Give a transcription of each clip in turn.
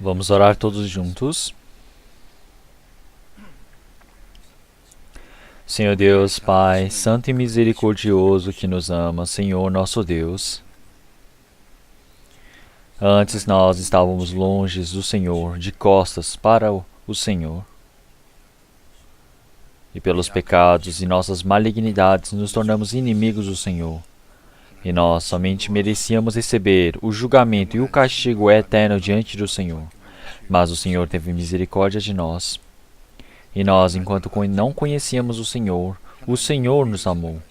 Vamos orar todos juntos. Senhor Deus, Pai, santo e misericordioso que nos ama, Senhor nosso Deus. Antes nós estávamos longe do Senhor, de costas para o Senhor. E pelos pecados e nossas malignidades nos tornamos inimigos do Senhor. E nós somente merecíamos receber o julgamento e o castigo eterno diante do Senhor. Mas o Senhor teve misericórdia de nós. E nós, enquanto não conhecíamos o Senhor nos amou.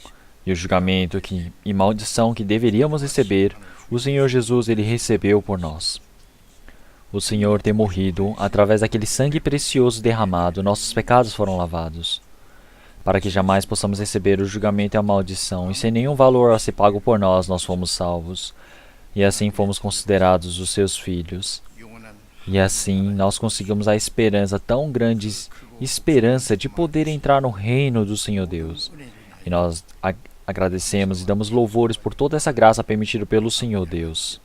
E o julgamento e maldição que deveríamos receber, o Senhor Jesus ele recebeu por nós. O Senhor ter morrido, através daquele sangue precioso derramado, nossos pecados foram lavados, para que jamais possamos receber o julgamento e a maldição, e sem nenhum valor a ser pago por nós, nós fomos salvos. E assim fomos considerados os seus filhos. E assim nós conseguimos a esperança, tão grande esperança de poder entrar no reino do Senhor Deus. E nós agradecemos e damos louvores por toda essa graça permitida pelo Senhor Deus.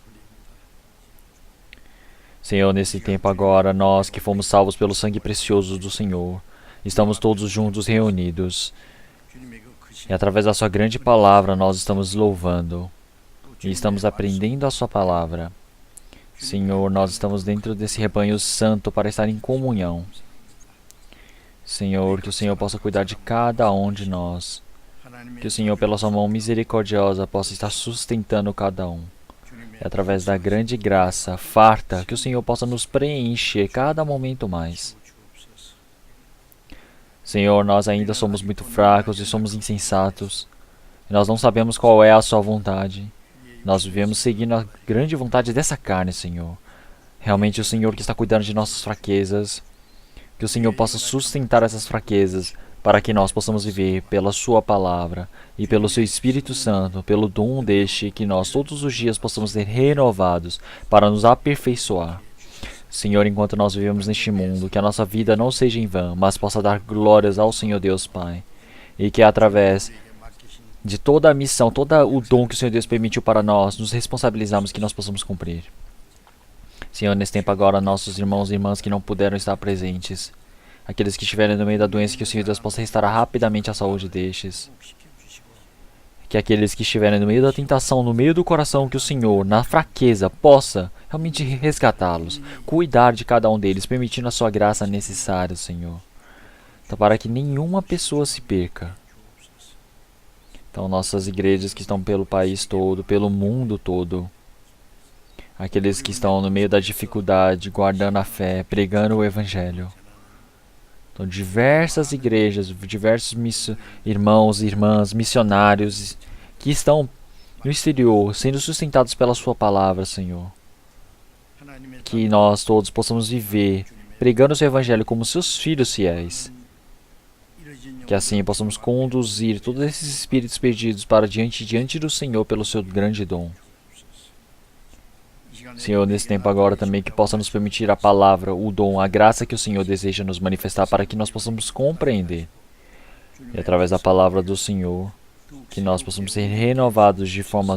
Senhor, nesse tempo agora, nós que fomos salvos pelo sangue precioso do Senhor, estamos todos juntos reunidos. E através da sua grande palavra nós estamos louvando. E estamos aprendendo a sua palavra. Senhor, nós estamos dentro desse rebanho santo para estar em comunhão. Senhor, que o Senhor possa cuidar de cada um de nós. Que o Senhor, pela sua mão misericordiosa, possa estar sustentando cada um. E através da grande graça, farta, que o Senhor possa nos preencher cada momento mais. Senhor, nós ainda somos muito fracos e somos insensatos. E nós não sabemos qual é a sua vontade. Nós vivemos seguindo a grande vontade dessa carne, Senhor. Realmente o Senhor que está cuidando de nossas fraquezas. Que o Senhor possa sustentar essas fraquezas para que nós possamos viver pela sua palavra e pelo seu Espírito Santo, pelo dom deste, que nós todos os dias possamos ser renovados para nos aperfeiçoar. Senhor, enquanto nós vivemos neste mundo, que a nossa vida não seja em vão, mas possa dar glórias ao Senhor Deus Pai. E que através de toda a missão, todo o dom que o Senhor Deus permitiu para nós, nos responsabilizamos que nós possamos cumprir. Senhor, nesse tempo agora, nossos irmãos e irmãs que não puderam estar presentes, aqueles que estiverem no meio da doença, que o Senhor Deus possa restaurar rapidamente a saúde destes. Que aqueles que estiverem no meio da tentação, no meio do coração, que o Senhor, na fraqueza, possa realmente resgatá-los, cuidar de cada um deles, permitindo a sua graça necessária, Senhor. Então, para que nenhuma pessoa se perca. Então, nossas igrejas que estão pelo país todo, pelo mundo todo, aqueles que estão no meio da dificuldade, guardando a fé, pregando o Evangelho. Então, diversas igrejas, diversos irmãos e irmãs, missionários que estão no exterior, sendo sustentados pela sua palavra, Senhor. Que nós todos possamos viver pregando o seu Evangelho como seus filhos fiéis. Que assim possamos conduzir todos esses espíritos perdidos para diante do Senhor pelo seu grande dom. Senhor, nesse tempo agora também que possa nos permitir a palavra, o dom, a graça que o Senhor deseja nos manifestar para que nós possamos compreender. E através da palavra do Senhor, que nós possamos ser renovados de forma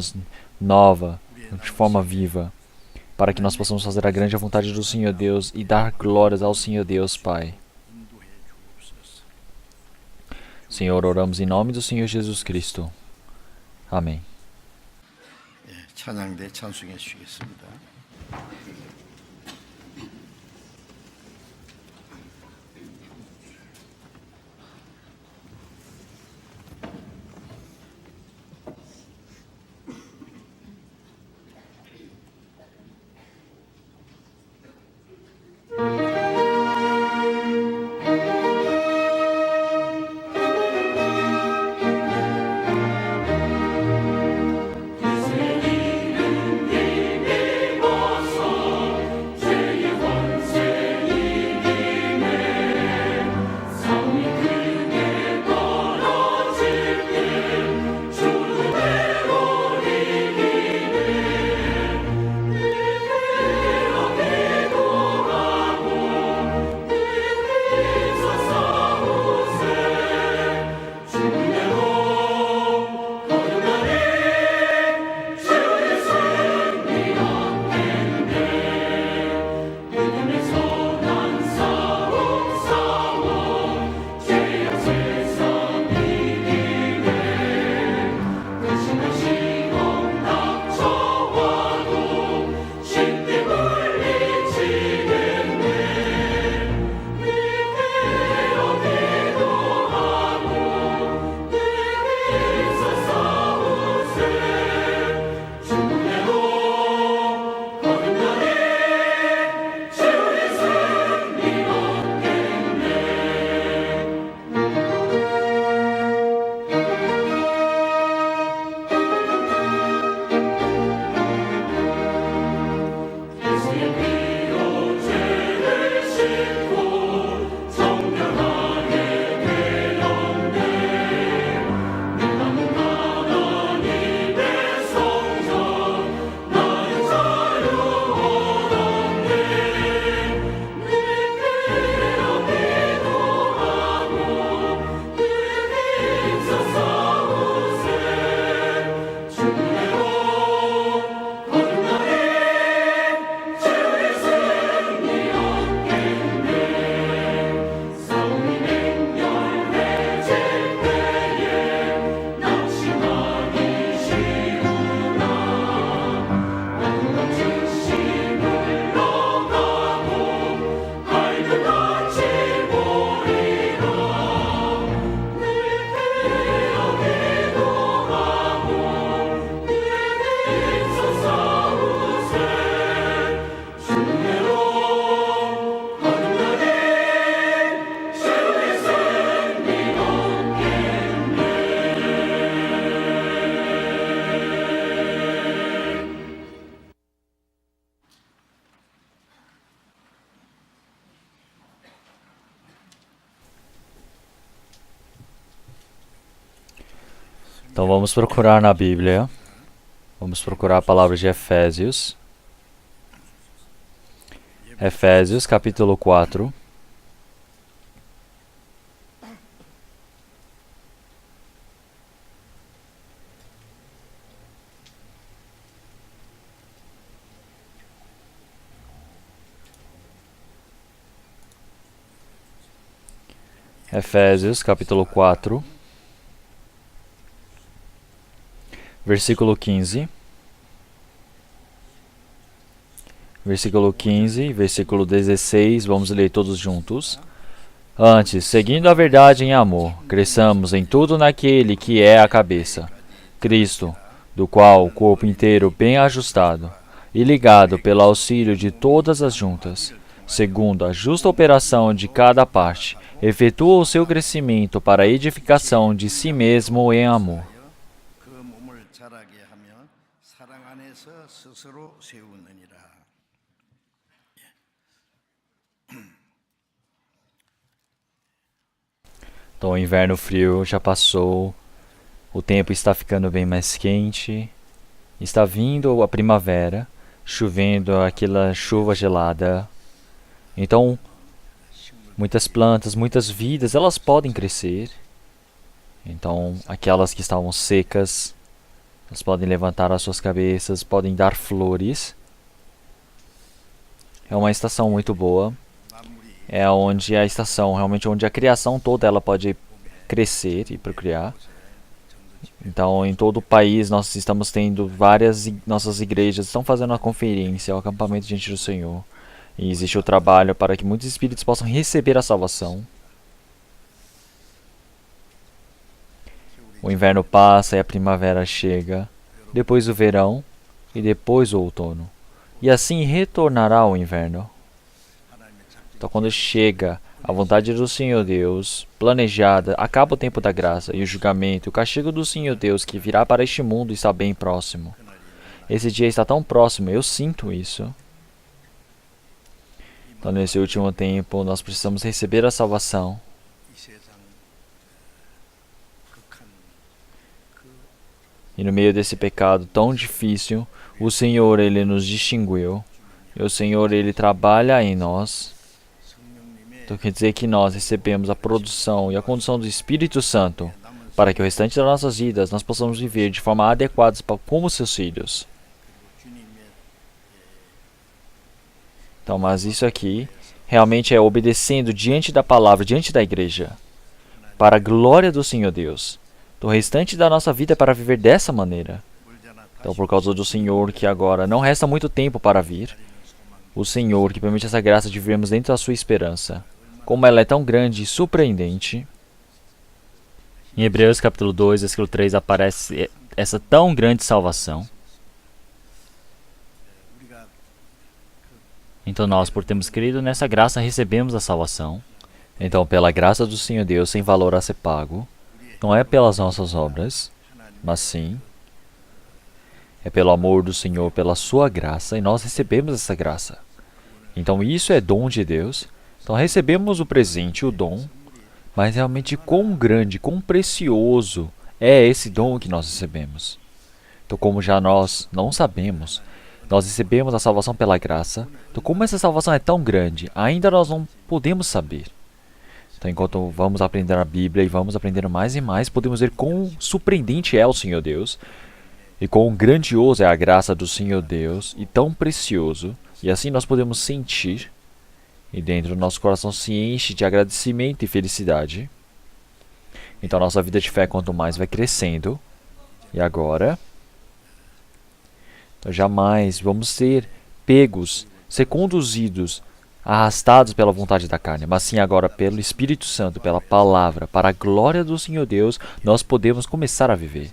nova, de forma viva, para que nós possamos fazer a grande vontade do Senhor Deus e dar glórias ao Senhor Deus Pai. Senhor, oramos em nome do Senhor Jesus Cristo. Amém. 찬양대 찬송해 주시겠습니다. 예수님은 예배 Então vamos procurar na Bíblia. Vamos procurar a palavra de Efésios. Efésios, capítulo 4. Efésios, capítulo 4, versículo 15. Versículo 15, versículo 16, vamos ler todos juntos. Antes, seguindo a verdade em amor, cresçamos em tudo naquele que é a cabeça, Cristo, do qual o corpo inteiro bem ajustado e ligado pelo auxílio de todas as juntas, segundo a justa operação de cada parte, efetua o seu crescimento para a edificação de si mesmo em amor. Então o inverno frio já passou, o tempo está ficando bem mais quente, está vindo a primavera, chovendo aquela chuva gelada. Então, muitas plantas, muitas vidas, elas podem crescer. Então, aquelas que estavam secas, elas podem levantar as suas cabeças, podem dar flores. É uma estação muito boa. É onde a estação, realmente onde a criação toda ela pode crescer e procriar. Então, em todo o país, nós estamos tendo nossas igrejas estão fazendo uma conferência, o acampamento diante do Senhor. E existe o trabalho para que muitos espíritos possam receber a salvação. O inverno passa e a primavera chega, depois o verão e depois o outono. E assim retornará o inverno. Então, quando chega a vontade do Senhor Deus, planejada, acaba o tempo da graça e o julgamento, o castigo do Senhor Deus que virá para este mundo está bem próximo. Esse dia está tão próximo, eu sinto isso. Então, nesse último tempo, nós precisamos receber a salvação. E no meio desse pecado tão difícil, o Senhor, Ele nos distinguiu. E o Senhor, Ele trabalha em nós. Então quer dizer que nós recebemos a produção e a condução do Espírito Santo para que o restante das nossas vidas nós possamos viver de forma adequada como seus filhos. Então, mas isso aqui realmente é obedecendo diante da palavra, diante da igreja, para a glória do Senhor Deus. Então, o restante da nossa vida é para viver dessa maneira. Então, por causa do Senhor que agora não resta muito tempo para vir, o Senhor que permite essa graça de vivermos dentro da sua esperança. Como ela é tão grande e surpreendente. Em Hebreus capítulo 2, versículo 3, aparece essa tão grande salvação. Então nós, por termos crido nessa graça, recebemos a salvação. Então, pela graça do Senhor Deus, sem valor a ser pago, não é pelas nossas obras, mas sim é pelo amor do Senhor, pela sua graça, e nós recebemos essa graça. Então isso é dom de Deus. Então recebemos o presente, o dom, mas realmente quão grande, quão precioso é esse dom que nós recebemos. Então, como já nós não sabemos, nós recebemos a salvação pela graça. Então, como essa salvação é tão grande, ainda nós não podemos saber. Então, enquanto vamos aprender a Bíblia e vamos aprendendo mais e mais, podemos ver quão surpreendente é o Senhor Deus e quão grandioso é a graça do Senhor Deus e tão precioso. E assim nós podemos sentir, e dentro do nosso coração se enche de agradecimento e felicidade. Então nossa vida de fé quanto mais vai crescendo. E agora, então, jamais vamos ser pegos, ser conduzidos, arrastados pela vontade da carne, mas sim agora pelo Espírito Santo, pela palavra, para a glória do Senhor Deus, nós podemos começar a viver.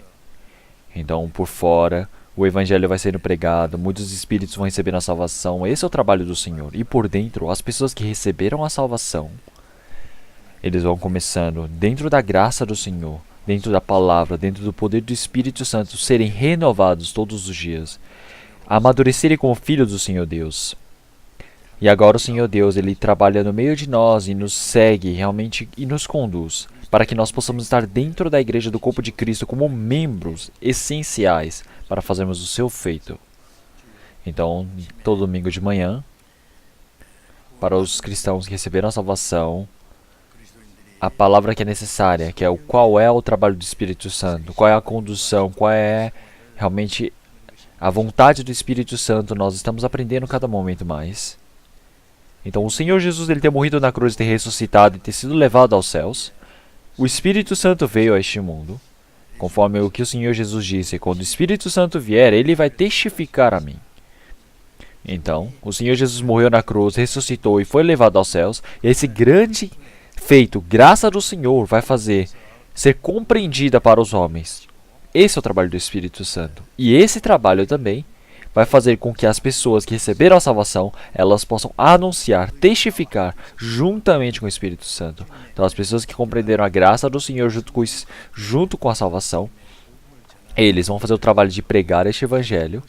Então, por fora, o Evangelho vai sendo pregado, muitos espíritos vão receber a salvação, esse é o trabalho do Senhor. E por dentro, as pessoas que receberam a salvação, eles vão começando, dentro da graça do Senhor, dentro da palavra, dentro do poder do Espírito Santo, serem renovados todos os dias, amadurecerem como filhos do Senhor Deus. E agora o Senhor Deus, Ele trabalha no meio de nós e nos segue realmente e nos conduz, para que nós possamos estar dentro da igreja do corpo de Cristo como membros essenciais para fazermos o seu feito. Então, todo domingo de manhã, para os cristãos que receberam a salvação, a palavra que é necessária, que é o qual é o trabalho do Espírito Santo, qual é a condução, qual é realmente a vontade do Espírito Santo, nós estamos aprendendo cada momento mais. Então, o Senhor Jesus, Ele ter morrido na cruz, ter ressuscitado e ter sido levado aos céus. O Espírito Santo veio a este mundo, conforme o que o Senhor Jesus disse, quando o Espírito Santo vier, Ele vai testificar a mim. Então, o Senhor Jesus morreu na cruz, ressuscitou e foi levado aos céus, e esse grande feito, graça do Senhor, vai fazer ser compreendida para os homens. Esse é o trabalho do Espírito Santo. E esse trabalho também vai fazer com que as pessoas que receberam a salvação, elas possam anunciar, testificar juntamente com o Espírito Santo. Então, as pessoas que compreenderam a graça do Senhor junto com a salvação, eles vão fazer o trabalho de pregar este evangelho.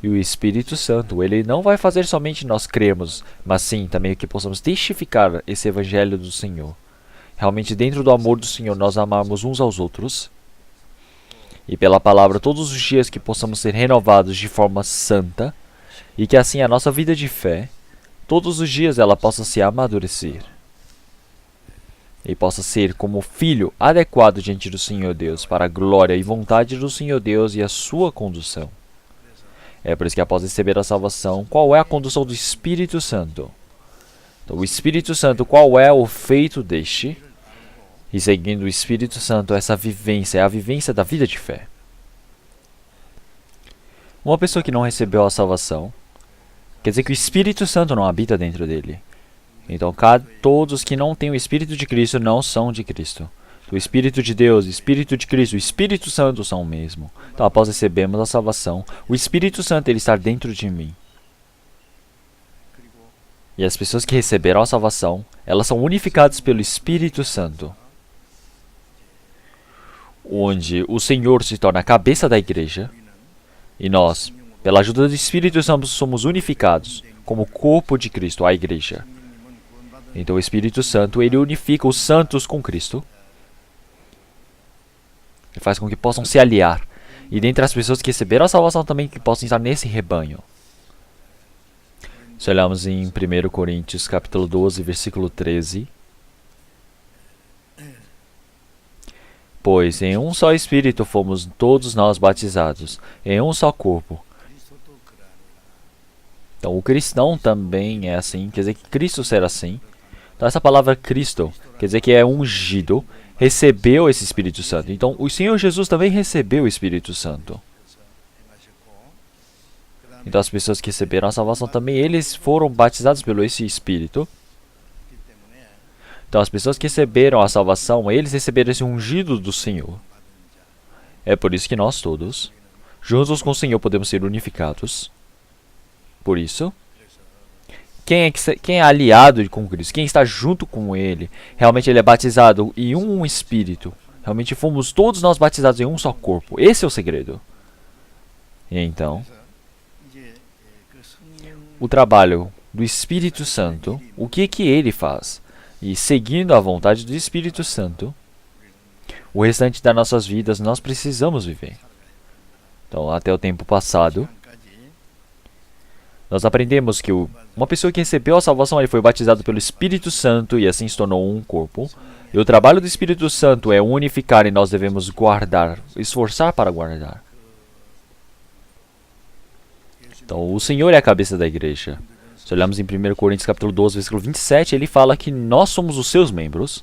E o Espírito Santo, Ele não vai fazer somente nós crermos, mas sim também que possamos testificar esse evangelho do Senhor. Realmente, dentro do amor do Senhor, nós amarmos uns aos outros. E pela palavra, todos os dias que possamos ser renovados de forma santa. E que assim a nossa vida de fé, todos os dias ela possa se amadurecer. E possa ser como filho adequado diante do Senhor Deus, para a glória e vontade do Senhor Deus e a sua condução. É por isso que após receber a salvação, qual é a condução do Espírito Santo? Então, o Espírito Santo, qual é o feito deste? E seguindo o Espírito Santo, essa vivência é a vivência da vida de fé. Uma pessoa que não recebeu a salvação, quer dizer que o Espírito Santo não habita dentro dele. Então, todos que não têm o Espírito de Cristo não são de Cristo. O Espírito de Deus, o Espírito de Cristo, o Espírito Santo são o mesmo. Então, após recebermos a salvação, o Espírito Santo ele está dentro de mim. E as pessoas que receberam a salvação, elas são unificadas pelo Espírito Santo, onde o Senhor se torna a cabeça da igreja, e nós, pela ajuda do Espírito Santo, somos unificados como corpo de Cristo, a igreja. Então, o Espírito Santo, ele unifica os santos com Cristo. E faz com que possam se aliar. E dentre as pessoas que receberam a salvação também que possam estar nesse rebanho. Se olharmos em 1 Coríntios capítulo 12, versículo 13. Pois em um só Espírito fomos todos nós batizados, em um só corpo. Então o cristão também é assim, quer dizer que Cristo será assim. Então essa palavra Cristo, quer dizer que é ungido, recebeu esse Espírito Santo. Então, o Senhor Jesus também recebeu o Espírito Santo. Então, as pessoas que receberam a salvação também, eles foram batizados pelo esse Espírito. Então, as pessoas que receberam a salvação, eles receberam esse ungido do Senhor. É por isso que nós todos, juntos com o Senhor, podemos ser unificados. Por isso, quem é aliado com Cristo, quem está junto com Ele, realmente ele é batizado em um Espírito. Realmente fomos todos nós batizados em um só corpo. Esse é o segredo. E então, o trabalho do Espírito Santo, o que Ele faz? E seguindo a vontade do Espírito Santo, o restante das nossas vidas nós precisamos viver. Então, até o tempo passado, nós aprendemos que uma pessoa que recebeu a salvação, ele foi batizado pelo Espírito Santo e assim se tornou um corpo. E o trabalho do Espírito Santo é unificar e nós devemos guardar, esforçar para guardar. Então, o Senhor é a cabeça da igreja. Se olharmos em 1 Coríntios capítulo 12, versículo 27, ele fala que nós somos os seus membros.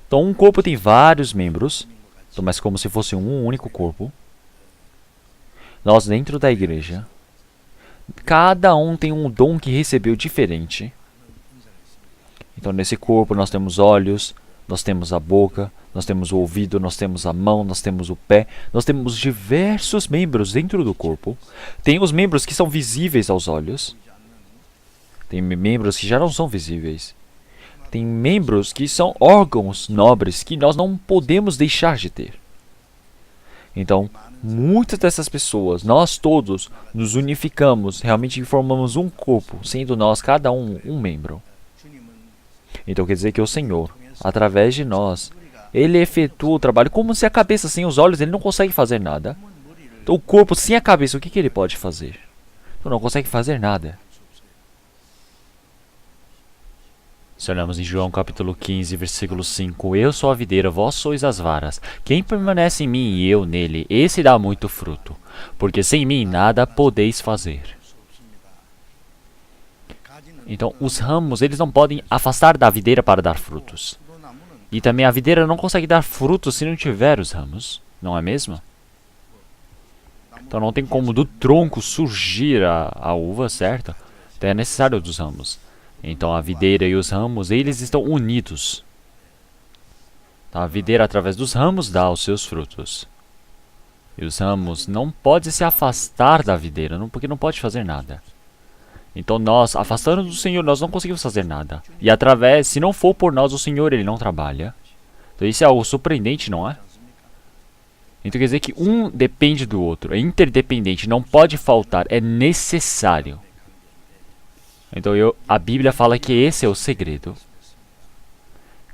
Então, um corpo tem vários membros, mas como se fosse um único corpo. Nós dentro da igreja, cada um tem um dom que recebeu diferente. Então, nesse corpo nós temos olhos, nós temos a boca, nós temos o ouvido, nós temos a mão, nós temos o pé. Nós temos diversos membros dentro do corpo. Tem os membros que são visíveis aos olhos. Tem membros que já não são visíveis. Tem membros que são órgãos nobres que nós não podemos deixar de ter. Então, muitas dessas pessoas, nós todos, nos unificamos, realmente formamos um corpo, sendo nós, cada um membro. Então quer dizer que o Senhor, através de nós, Ele efetua o trabalho como se a cabeça sem os olhos, Ele não consegue fazer nada. Então o corpo sem a cabeça, o que Ele pode fazer? Então não consegue fazer nada. Se olhamos em João capítulo 15, versículo 5, eu sou a videira, vós sois as varas. Quem permanece em mim e eu nele, esse dá muito fruto, porque sem mim nada podeis fazer. Então, os ramos, eles não podem afastar da videira para dar frutos. E também a videira não consegue dar frutos se não tiver os ramos, não é mesmo? Então não tem como do tronco surgir a uva, certo? Então é necessário dos ramos. Então a videira e os ramos, eles estão unidos. Então, a videira, através dos ramos, dá os seus frutos. E os ramos não podem se afastar da videira, porque não pode fazer nada. Então nós, afastando do Senhor, nós não conseguimos fazer nada. E através, se não for por nós, o Senhor, Ele não trabalha. Então isso é algo surpreendente, não é? Então quer dizer que um depende do outro, é interdependente, não pode faltar, é necessário. Então a Bíblia fala que esse é o segredo.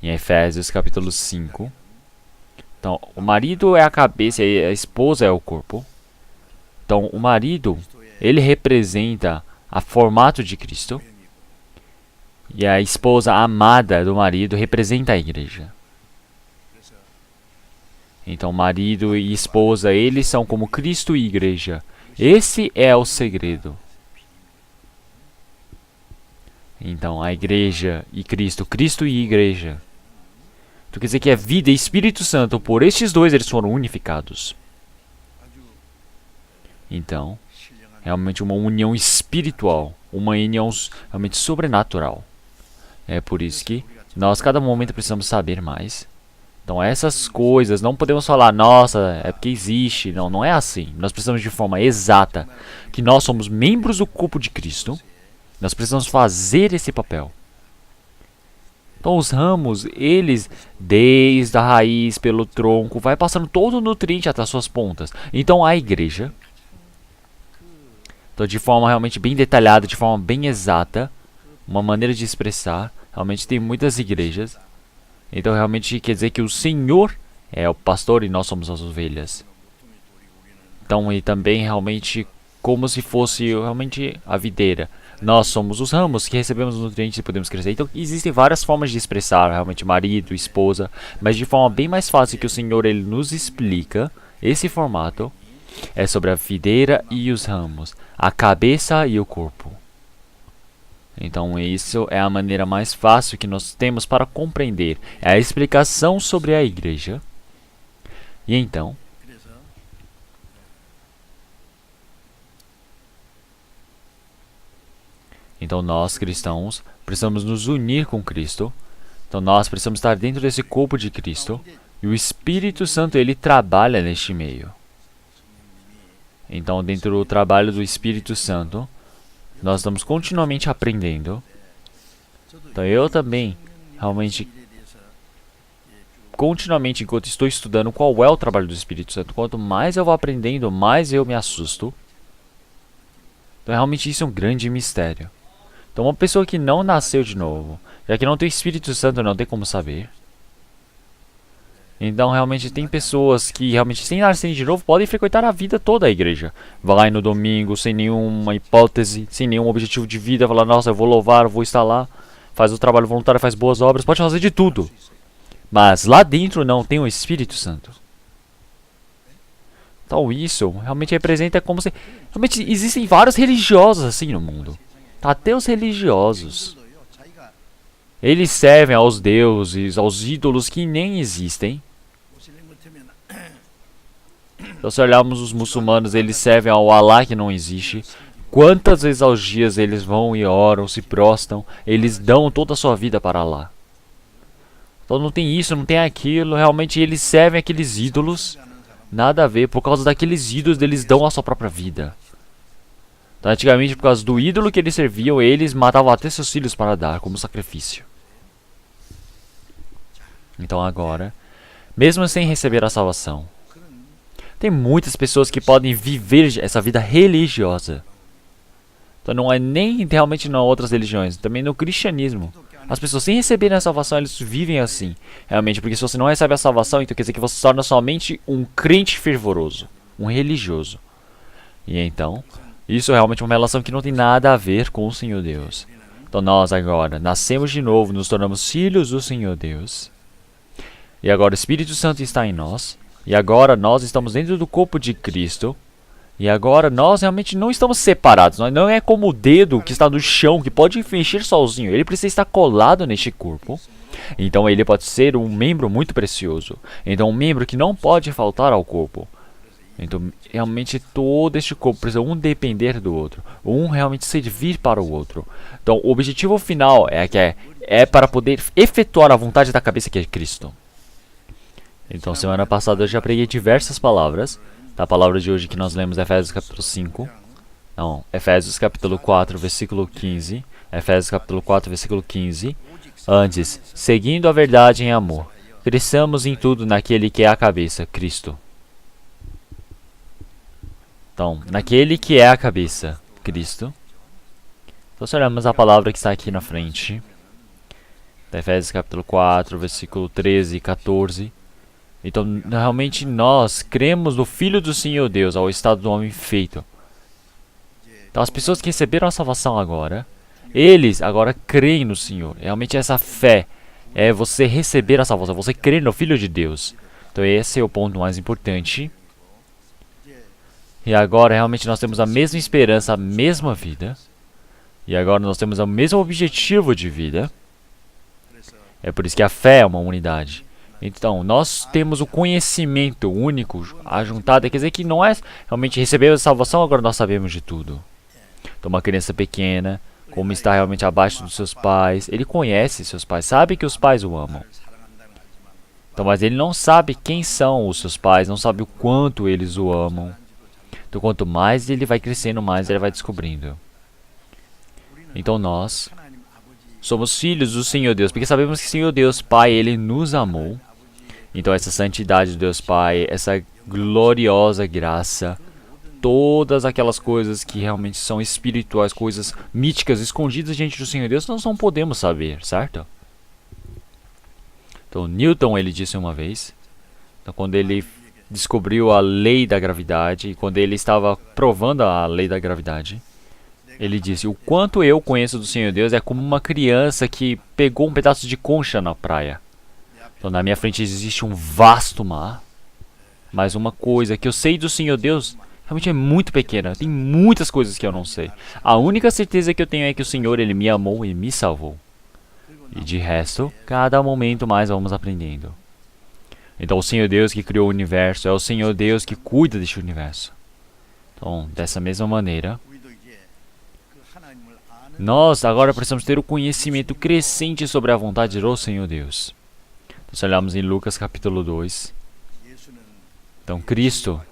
Em Efésios capítulo 5. Então, o marido é a cabeça e a esposa é o corpo. Então, o marido, ele representa a formato de Cristo. E a esposa amada do marido representa a igreja. Então, marido e esposa, eles são como Cristo e igreja. Esse é o segredo. Então, a igreja e Cristo, Cristo e igreja. Então, quer dizer que a vida e Espírito Santo, por estes dois, eles foram unificados. Então, realmente uma união espiritual, uma união realmente sobrenatural. É por isso que nós, cada momento, precisamos saber mais. Então, essas coisas, não podemos falar, nossa, é porque existe. Não, não é assim. Nós precisamos de forma exata que nós somos membros do corpo de Cristo. Nós precisamos fazer esse papel. Então os ramos, eles, desde a raiz, pelo tronco, vai passando todo o nutriente até as suas pontas. Então a igreja, então, de forma realmente bem detalhada, de forma bem exata, uma maneira de expressar, realmente tem muitas igrejas. Então realmente quer dizer que o Senhor é o pastor e nós somos as ovelhas. Então e também realmente como se fosse realmente a videira. Nós somos os ramos que recebemos os nutrientes e podemos crescer. Então existem várias formas de expressar realmente marido, esposa, mas de forma bem mais fácil que o Senhor ele nos explica. Esse formato é sobre a videira e os ramos, a cabeça e o corpo. Então isso é a maneira mais fácil que nós temos para compreender. É a explicação sobre a igreja. E então nós cristãos precisamos nos unir com Cristo. Então nós precisamos estar dentro desse corpo de Cristo. E o Espírito Santo ele trabalha neste meio. Então dentro do trabalho do Espírito Santo, nós estamos continuamente aprendendo. Então eu também, realmente, continuamente enquanto estou estudando qual é o trabalho do Espírito Santo, quanto mais eu vou aprendendo, mais eu me assusto. Então realmente isso é um grande mistério. Então uma pessoa que não nasceu de novo, já que não tem Espírito Santo, não tem como saber. Então realmente tem pessoas que realmente sem nascerem de novo podem frequentar a vida toda a igreja. Vai no domingo sem nenhuma hipótese, sem nenhum objetivo de vida, falar, nossa, eu vou louvar, eu vou estar lá. Faz o trabalho voluntário, faz boas obras, pode fazer de tudo. Mas lá dentro não tem o Espírito Santo. Então isso realmente representa como se... Realmente existem vários religiosos assim no mundo. Até os religiosos. Eles servem aos deuses, aos ídolos que nem existem. Então, se olharmos os muçulmanos, eles servem ao Alá que não existe. Quantas vezes aos dias eles vão e oram, se prostam, eles dão toda a sua vida para Alá. Então não tem isso, não tem aquilo, realmente eles servem aqueles ídolos. Nada a ver, por causa daqueles ídolos eles dão a sua própria vida. Então, antigamente, por causa do ídolo que eles serviam, eles matavam até seus filhos para dar como sacrifício. Então agora, mesmo sem receber a salvação, Tem muitas pessoas que podem viver essa vida religiosa. Então não é nem realmente em outras religiões, também no cristianismo. As pessoas sem receberem a salvação, eles vivem assim. Realmente, porque se você não recebe a salvação, então quer dizer que você se torna somente um crente fervoroso, um religioso. E então, isso é realmente uma relação que não tem nada a ver com o Senhor Deus. Então nós agora nascemos de novo, nos tornamos filhos do Senhor Deus. E agora o Espírito Santo está em nós. E agora nós estamos dentro do corpo de Cristo. E agora nós realmente não estamos separados. Não é como o dedo que está no chão, que pode mexer sozinho. Ele precisa estar colado neste corpo. Então ele pode ser um membro muito precioso. Então um membro que não pode faltar ao corpo. Então realmente todo este corpo precisa um depender do outro. Um realmente servir para o outro. Então o objetivo final é para poder efetuar a vontade da cabeça, que é Cristo. Então semana passada eu já preguei diversas palavras. A palavra de hoje que nós lemos é Efésios capítulo 5. Não, Efésios capítulo 4, versículo 15. Efésios capítulo 4, versículo 15. Antes, seguindo a verdade em amor, cresçamos em tudo naquele que é a cabeça, Cristo. Então, naquele que é a cabeça, Cristo. Então, se olharmos a palavra que está aqui na frente. Efésios capítulo 4, versículo 13 e 14. Então, realmente nós cremos no Filho do Senhor Deus, ao estado do homem feito. Então, as pessoas que receberam a salvação agora, eles agora creem no Senhor. Realmente essa fé é você receber a salvação, você crer no Filho de Deus. Então, esse é o ponto mais importante. E agora, realmente, nós temos a mesma esperança, a mesma vida. E agora nós temos o mesmo objetivo de vida. É por isso que a fé é uma unidade. Então, nós temos o conhecimento único ajuntado, quer dizer que não é realmente receber a salvação, agora nós sabemos de tudo. Então, uma criança pequena, como está realmente abaixo dos seus pais, ele conhece seus pais, sabe que os pais o amam. Então, mas ele não sabe quem são os seus pais, não sabe o quanto eles o amam. Então, quanto mais ele vai crescendo, mais ele vai descobrindo. Então, nós somos filhos do Senhor Deus, porque sabemos que o Senhor Deus Pai, Ele nos amou. Então essa santidade de Deus Pai, essa gloriosa graça, todas aquelas coisas que realmente são espirituais, coisas míticas, escondidas diante do Senhor Deus, nós não podemos saber, certo? Então Newton, ele disse uma vez, então, quando ele descobriu a lei da gravidade, e quando ele estava provando a lei da gravidade, ele disse: o quanto eu conheço do Senhor Deus é como uma criança que pegou um pedaço de concha na praia. Então na minha frente existe um vasto mar, mas uma coisa que eu sei do Senhor Deus realmente é muito pequena. Tem muitas coisas que eu não sei. A única certeza que eu tenho é que o Senhor, Ele me amou e me salvou. E de resto, cada momento mais vamos aprendendo. Então o Senhor Deus que criou o universo é o Senhor Deus que cuida deste universo. Então, dessa mesma maneira, nós agora precisamos ter o conhecimento crescente sobre a vontade do Senhor Deus. Então, se olharmos em Lucas capítulo 2, então Cristo,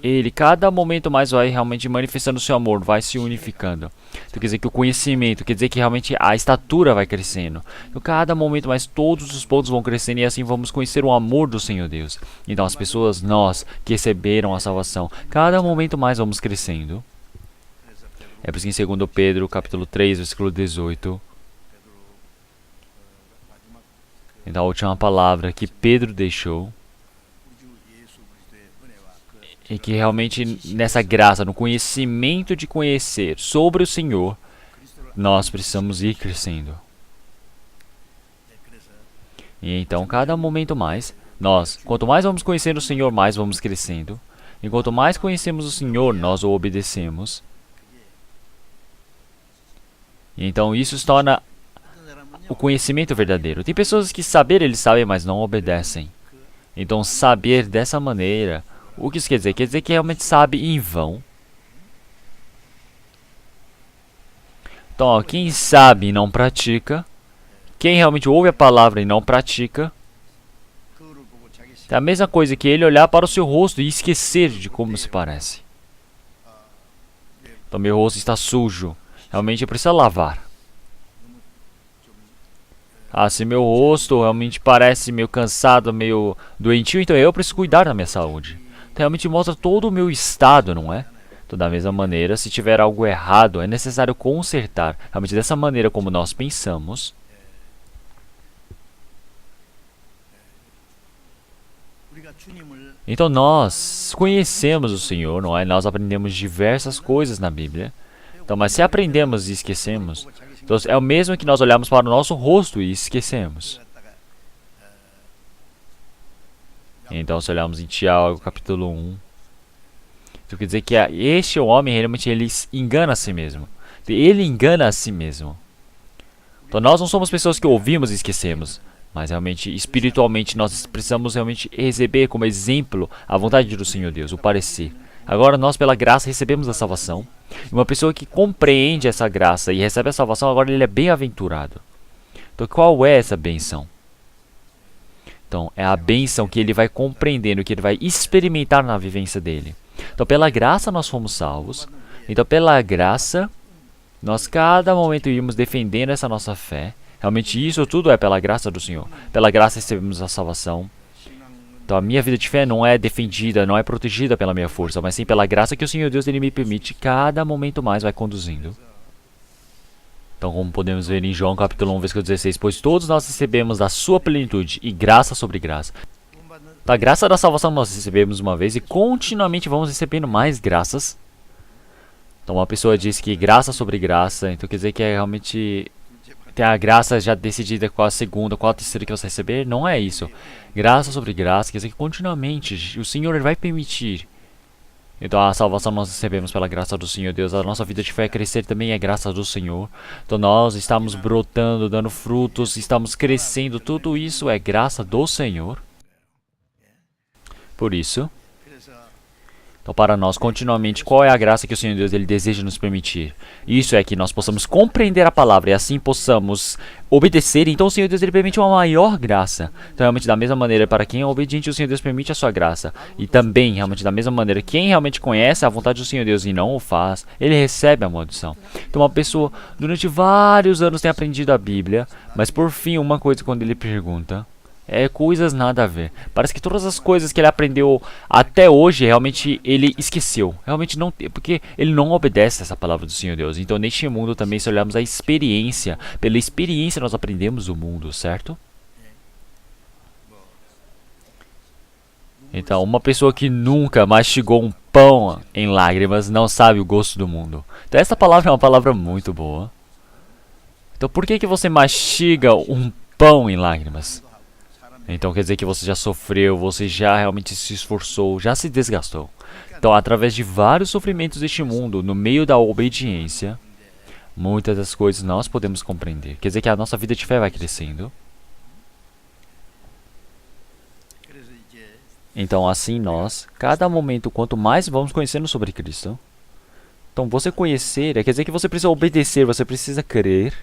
Ele cada momento mais vai realmente manifestando o seu amor, vai se unificando. Então quer dizer que o conhecimento, quer dizer que realmente a estatura vai crescendo. Então cada momento mais todos os pontos vão crescendo e assim vamos conhecer o amor do Senhor Deus. Então as pessoas, nós que receberam a salvação, cada momento mais vamos crescendo. É por isso que em 2 Pedro capítulo 3, versículo 18, então a última palavra que Pedro deixou, e que realmente nessa graça, no conhecimento de conhecer sobre o Senhor, nós precisamos ir crescendo. E então, cada momento mais, quanto mais vamos conhecendo o Senhor, mais vamos crescendo. E quanto mais conhecemos o Senhor, nós o obedecemos. E então, isso se torna o conhecimento verdadeiro. Tem pessoas que saber, eles sabem, mas não obedecem. Então, saber dessa maneira, o que isso quer dizer? Quer dizer que realmente sabe em vão. Então, ó, quem sabe e não pratica, quem realmente ouve a palavra e não pratica, é a mesma coisa que ele olhar para o seu rosto e esquecer de como se parece. Então, meu rosto está sujo. Realmente precisa lavar. Ah, se meu rosto realmente parece meio cansado, meio doentio, então eu preciso cuidar da minha saúde. Então realmente mostra todo o meu estado, não é? Então, da mesma maneira, se tiver algo errado, é necessário consertar. Realmente dessa maneira como nós pensamos. Então nós conhecemos o Senhor, não é? Nós aprendemos diversas coisas na Bíblia. Então, mas se aprendemos e esquecemos, então é o mesmo que nós olhamos para o nosso rosto e esquecemos. Então, se olharmos em Tiago, capítulo 1, então quer dizer que este homem realmente ele engana a si mesmo. Ele engana a si mesmo. Então, nós não somos pessoas que ouvimos e esquecemos, mas realmente, espiritualmente, nós precisamos realmente receber como exemplo a vontade do Senhor Deus, o parecer. Agora, nós, pela graça, recebemos a salvação. Uma pessoa que compreende essa graça e recebe a salvação, agora ele é bem-aventurado. Então, qual é essa benção? Então, é a benção que ele vai compreendendo, que ele vai experimentar na vivência dele. Então, pela graça nós fomos salvos. Então, pela graça, nós cada momento íamos defendendo essa nossa fé. Realmente isso tudo é pela graça do Senhor. Pela graça recebemos a salvação. Então a minha vida de fé não é defendida, não é protegida pela minha força, mas sim pela graça que o Senhor Deus ele me permite, cada momento mais vai conduzindo. Então como podemos ver em João capítulo 1, versículo 16, pois todos nós recebemos da sua plenitude e graça sobre graça. Da graça da salvação nós recebemos uma vez e continuamente vamos recebendo mais graças. Então uma pessoa diz que graça sobre graça, então quer dizer que é realmente tem a graça já decidida qual a segunda, qual a terceira que você receber, não é isso. Graça sobre graça, quer dizer que continuamente o Senhor ele vai permitir. Então a salvação nós recebemos pela graça do Senhor Deus, a nossa vida de fé crescer também é graça do Senhor. Então nós estamos brotando, dando frutos, estamos crescendo, tudo isso é graça do Senhor. Por isso, então para nós continuamente qual é a graça que o Senhor Deus ele deseja nos permitir? Isso é que nós possamos compreender a palavra e assim possamos obedecer. Então o Senhor Deus ele permite uma maior graça. Então realmente da mesma maneira para quem é obediente o Senhor Deus permite a sua graça. E também realmente da mesma maneira quem realmente conhece a vontade do Senhor Deus e não o faz, ele recebe a maldição. Então uma pessoa durante vários anos tem aprendido a Bíblia, mas por fim uma coisa quando ele pergunta coisas nada a ver. Parece que todas as coisas que ele aprendeu até hoje, realmente ele esqueceu. Realmente não tem, porque ele não obedece essa palavra do Senhor Deus. Então neste mundo também, se olharmos a experiência, pela experiência nós aprendemos o mundo, certo? Então uma pessoa que nunca mastigou um pão em lágrimas não sabe o gosto do mundo. Então essa palavra é uma palavra muito boa. Então por que você mastiga um pão em lágrimas? Então quer dizer que você já sofreu, você já realmente se esforçou, já se desgastou. Então através de vários sofrimentos deste mundo, no meio da obediência, muitas das coisas nós podemos compreender. Quer dizer que a nossa vida de fé vai crescendo. Então assim nós, cada momento, quanto mais vamos conhecendo sobre Cristo, então você conhecer, quer dizer que você precisa obedecer, você precisa crer.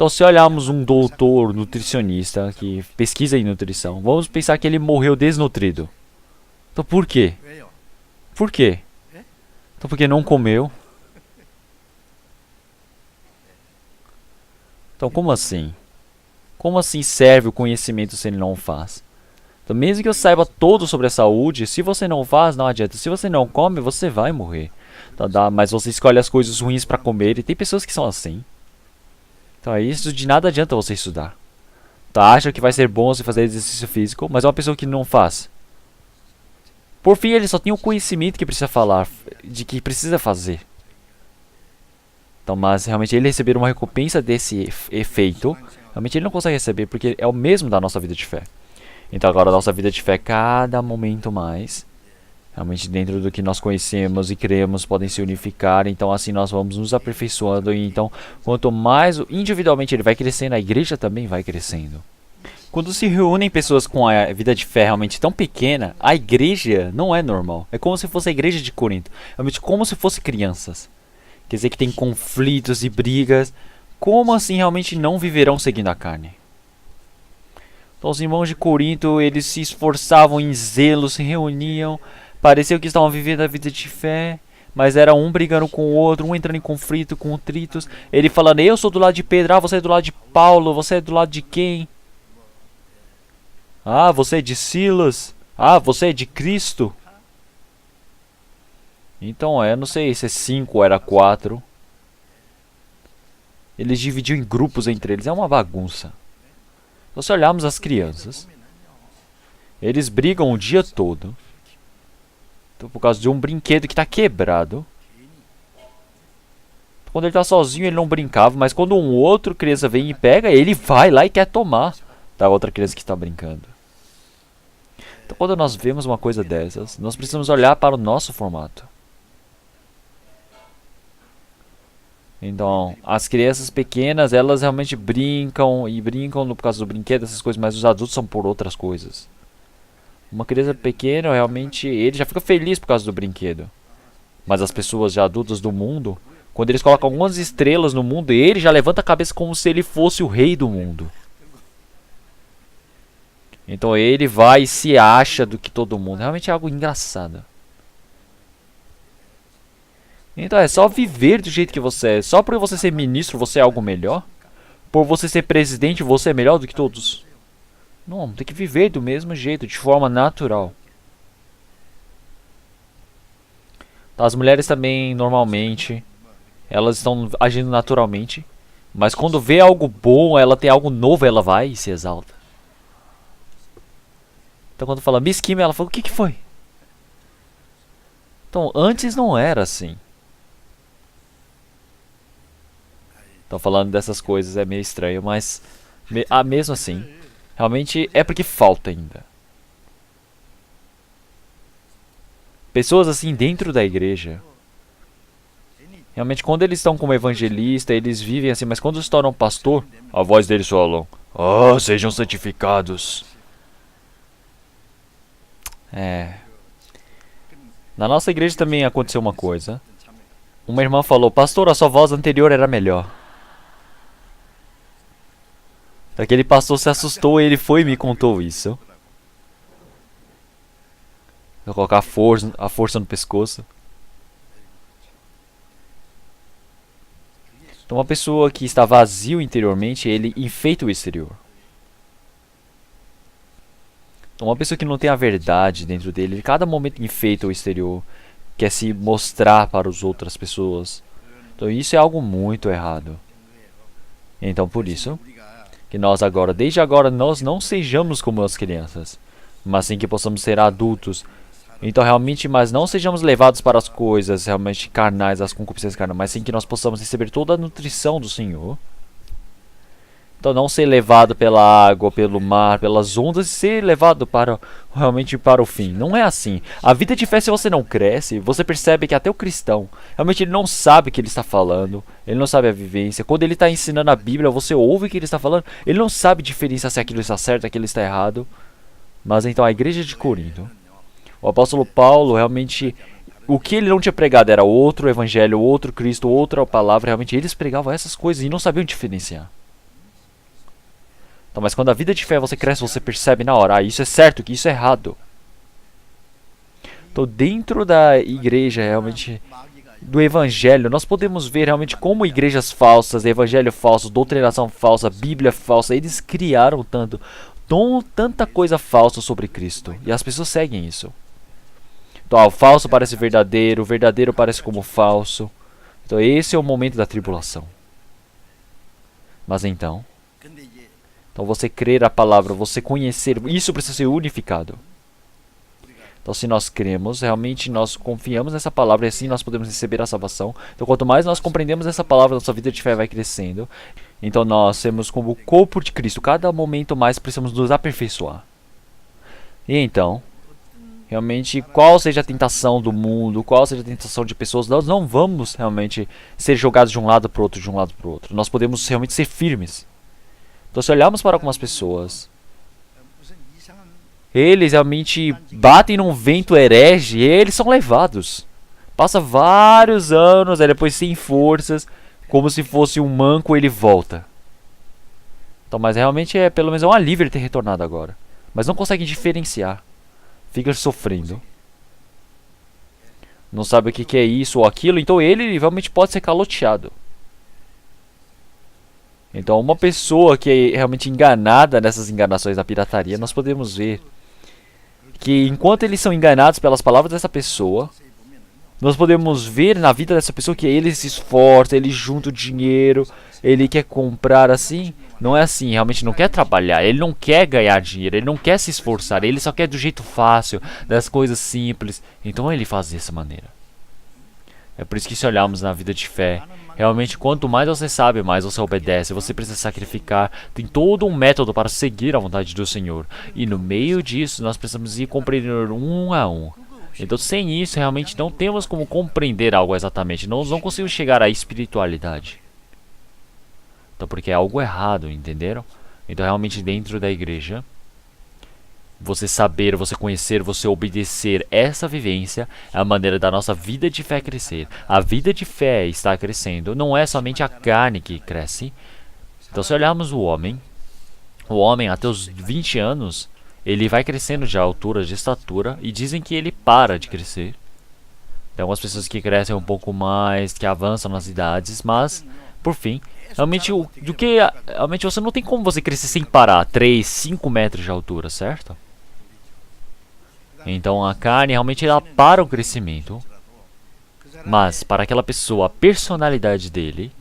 Então, se olharmos um doutor nutricionista que pesquisa em nutrição, vamos pensar que ele morreu desnutrido. Então, por quê? Por quê? Então, porque não comeu. Então, como assim? Como assim serve o conhecimento se ele não faz? Então, mesmo que eu saiba todo sobre a saúde, se você não faz, não adianta. Se você não come, você vai morrer. Então, mas você escolhe as coisas ruins para comer e tem pessoas que são assim. Então isso de nada adianta você estudar. Então acha que vai ser bom você fazer exercício físico, mas é uma pessoa que não faz. Por fim, ele só tem o conhecimento que precisa falar, de que precisa fazer. Então, mas realmente ele receber uma recompensa desse efeito, realmente ele não consegue receber, porque é o mesmo da nossa vida de fé. Então agora a nossa vida de fé, cada momento mais, realmente dentro do que nós conhecemos e cremos, podem se unificar. Então assim nós vamos nos aperfeiçoando. E então quanto mais individualmente ele vai crescendo, a igreja também vai crescendo. Quando se reúnem pessoas com a vida de fé realmente tão pequena, a igreja não é normal. É como se fosse a igreja de Corinto. Realmente como se fossem crianças. Quer dizer que tem conflitos e brigas. Como assim realmente não viverão seguindo a carne? Então os irmãos de Corinto, eles se esforçavam em zelo, se reuniam. Pareceu que estavam vivendo a vida de fé, Mas era um brigando com o outro, um entrando em conflito com o Tritos. Ele falando, eu sou do lado de Pedro, ah, você é do lado de Paulo, você é do lado de quem? Ah, você é de Silas. Ah, você é de Cristo. Então, não sei se é 5 ou era 4. Eles dividiam em grupos entre eles, é uma bagunça. Então, se olharmos as crianças, eles brigam o dia todo. Então, por causa de um brinquedo que está quebrado. Quando ele está sozinho, ele não brincava, mas quando um outro criança vem e pega, ele vai lá e quer tomar da outra criança que está brincando. Então, quando nós vemos uma coisa dessas, nós precisamos olhar para o nosso formato. Então, as crianças pequenas, elas realmente brincam e brincam por causa do brinquedo, essas coisas, mas os adultos são por outras coisas. Uma criança pequena, realmente, ele já fica feliz por causa do brinquedo. Mas as pessoas já adultas do mundo, quando eles colocam algumas estrelas no mundo, ele já levanta a cabeça como se ele fosse o rei do mundo. Então ele vai e se acha do que todo mundo. Realmente é algo engraçado. Então é só viver do jeito que você é. Só por você ser ministro, você é algo melhor? Por você ser presidente, você é melhor do que todos? Não, tem que viver do mesmo jeito, de forma natural. Então, as mulheres também, normalmente, elas estão agindo naturalmente. Mas quando vê algo bom, ela tem algo novo, ela vai e se exalta. Então quando fala Miss Kim, ela fala, o que foi? Então, antes não era assim. Então falando dessas coisas é meio estranho, mas mesmo assim, realmente é porque falta ainda. Pessoas assim dentro da igreja, realmente quando eles estão como evangelista, eles vivem assim, mas quando se tornam pastor, a voz deles falam, sejam santificados. Na nossa igreja também aconteceu uma coisa. Uma irmã falou, pastor, a sua voz anterior era melhor. Aquele pastor se assustou e ele foi e me contou isso. Vou colocar a força no pescoço. Então uma pessoa que está vazio interiormente, ele enfeita o exterior. Então uma pessoa que não tem a verdade dentro dele, ele cada momento enfeita o exterior. Quer se mostrar para as outras pessoas. Então isso é algo muito errado. Então por isso que nós agora, desde agora, nós não sejamos como as crianças, mas sim que possamos ser adultos. Então realmente, mas não sejamos levados para as coisas realmente carnais, as concupiscências carnais, mas sim que nós possamos receber toda a nutrição do Senhor. Então não ser levado pela água, pelo mar, pelas ondas, e ser levado realmente para o fim. Não é assim. A vida de fé, se você não cresce, você percebe que até o cristão, realmente ele não sabe o que ele está falando, ele não sabe a vivência. Quando ele está ensinando a Bíblia, você ouve o que ele está falando, ele não sabe diferenciar se aquilo está certo, aquilo está errado. Mas então a igreja de Corinto, o apóstolo Paulo realmente, o que ele não tinha pregado era outro evangelho, outro Cristo, outra palavra. Realmente eles pregavam essas coisas e não sabiam diferenciar. Então, mas quando a vida de fé você cresce, você percebe na hora, isso é certo, que isso é errado. Então dentro da igreja, realmente, do evangelho, nós podemos ver realmente como igrejas falsas, evangelho falso, doutrinação falsa, Bíblia falsa, eles criaram tanta coisa falsa sobre Cristo. E as pessoas seguem isso. Então, o falso parece verdadeiro, o verdadeiro parece como falso. Então esse é o momento da tribulação. Mas então você crer a palavra, você conhecer, isso precisa ser unificado. Então se nós cremos, realmente nós confiamos nessa palavra e assim nós podemos receber a salvação. Então quanto mais nós compreendemos essa palavra, nossa vida de fé vai crescendo. Então nós temos como o corpo de Cristo, cada momento mais precisamos nos aperfeiçoar. E então, realmente, qual seja a tentação do mundo, qual seja a tentação de pessoas, nós não vamos realmente ser jogados de um lado para o outro, de um lado para o outro. Nós podemos realmente ser firmes. Então se olharmos para algumas pessoas, eles realmente batem num vento herege e eles são levados. Passa vários anos, aí depois sem forças, como se fosse um manco, ele volta. Então, mas realmente pelo menos é um alívio ele ter retornado agora. Mas não conseguem diferenciar. Fica sofrendo. não sabe o que é isso ou aquilo, então ele realmente pode ser caloteado. Então uma pessoa que é realmente enganada nessas enganações da pirataria, nós podemos ver que enquanto eles são enganados pelas palavras dessa pessoa, nós podemos ver na vida dessa pessoa que ele se esforça, ele junta o dinheiro, ele quer comprar assim. Não é assim, realmente não quer trabalhar, ele não quer ganhar dinheiro, ele não quer se esforçar, ele só quer do jeito fácil, das coisas simples. Então ele faz dessa maneira. É por isso que se olharmos na vida de fé, realmente quanto mais você sabe, mais você obedece, você precisa sacrificar, tem todo um método para seguir a vontade do Senhor. E no meio disso, nós precisamos ir compreender um a um. Então sem isso, realmente não temos como compreender algo exatamente, nós não conseguimos chegar à espiritualidade. Então porque é algo errado, entenderam? Então realmente dentro da igreja, você saber, você conhecer, você obedecer, essa vivência é a maneira da nossa vida de fé crescer. A vida de fé está crescendo, não é somente a carne que cresce. Então se olharmos o homem até os 20 anos, ele vai crescendo de altura, de estatura, e dizem que ele para de crescer. Tem algumas pessoas que crescem um pouco mais, que avançam nas idades, mas, por fim, realmente você não tem como você crescer sem parar, 3, 5 metros de altura, certo? Então a carne realmente ela para o crescimento, mas para aquela pessoa, a personalidade dele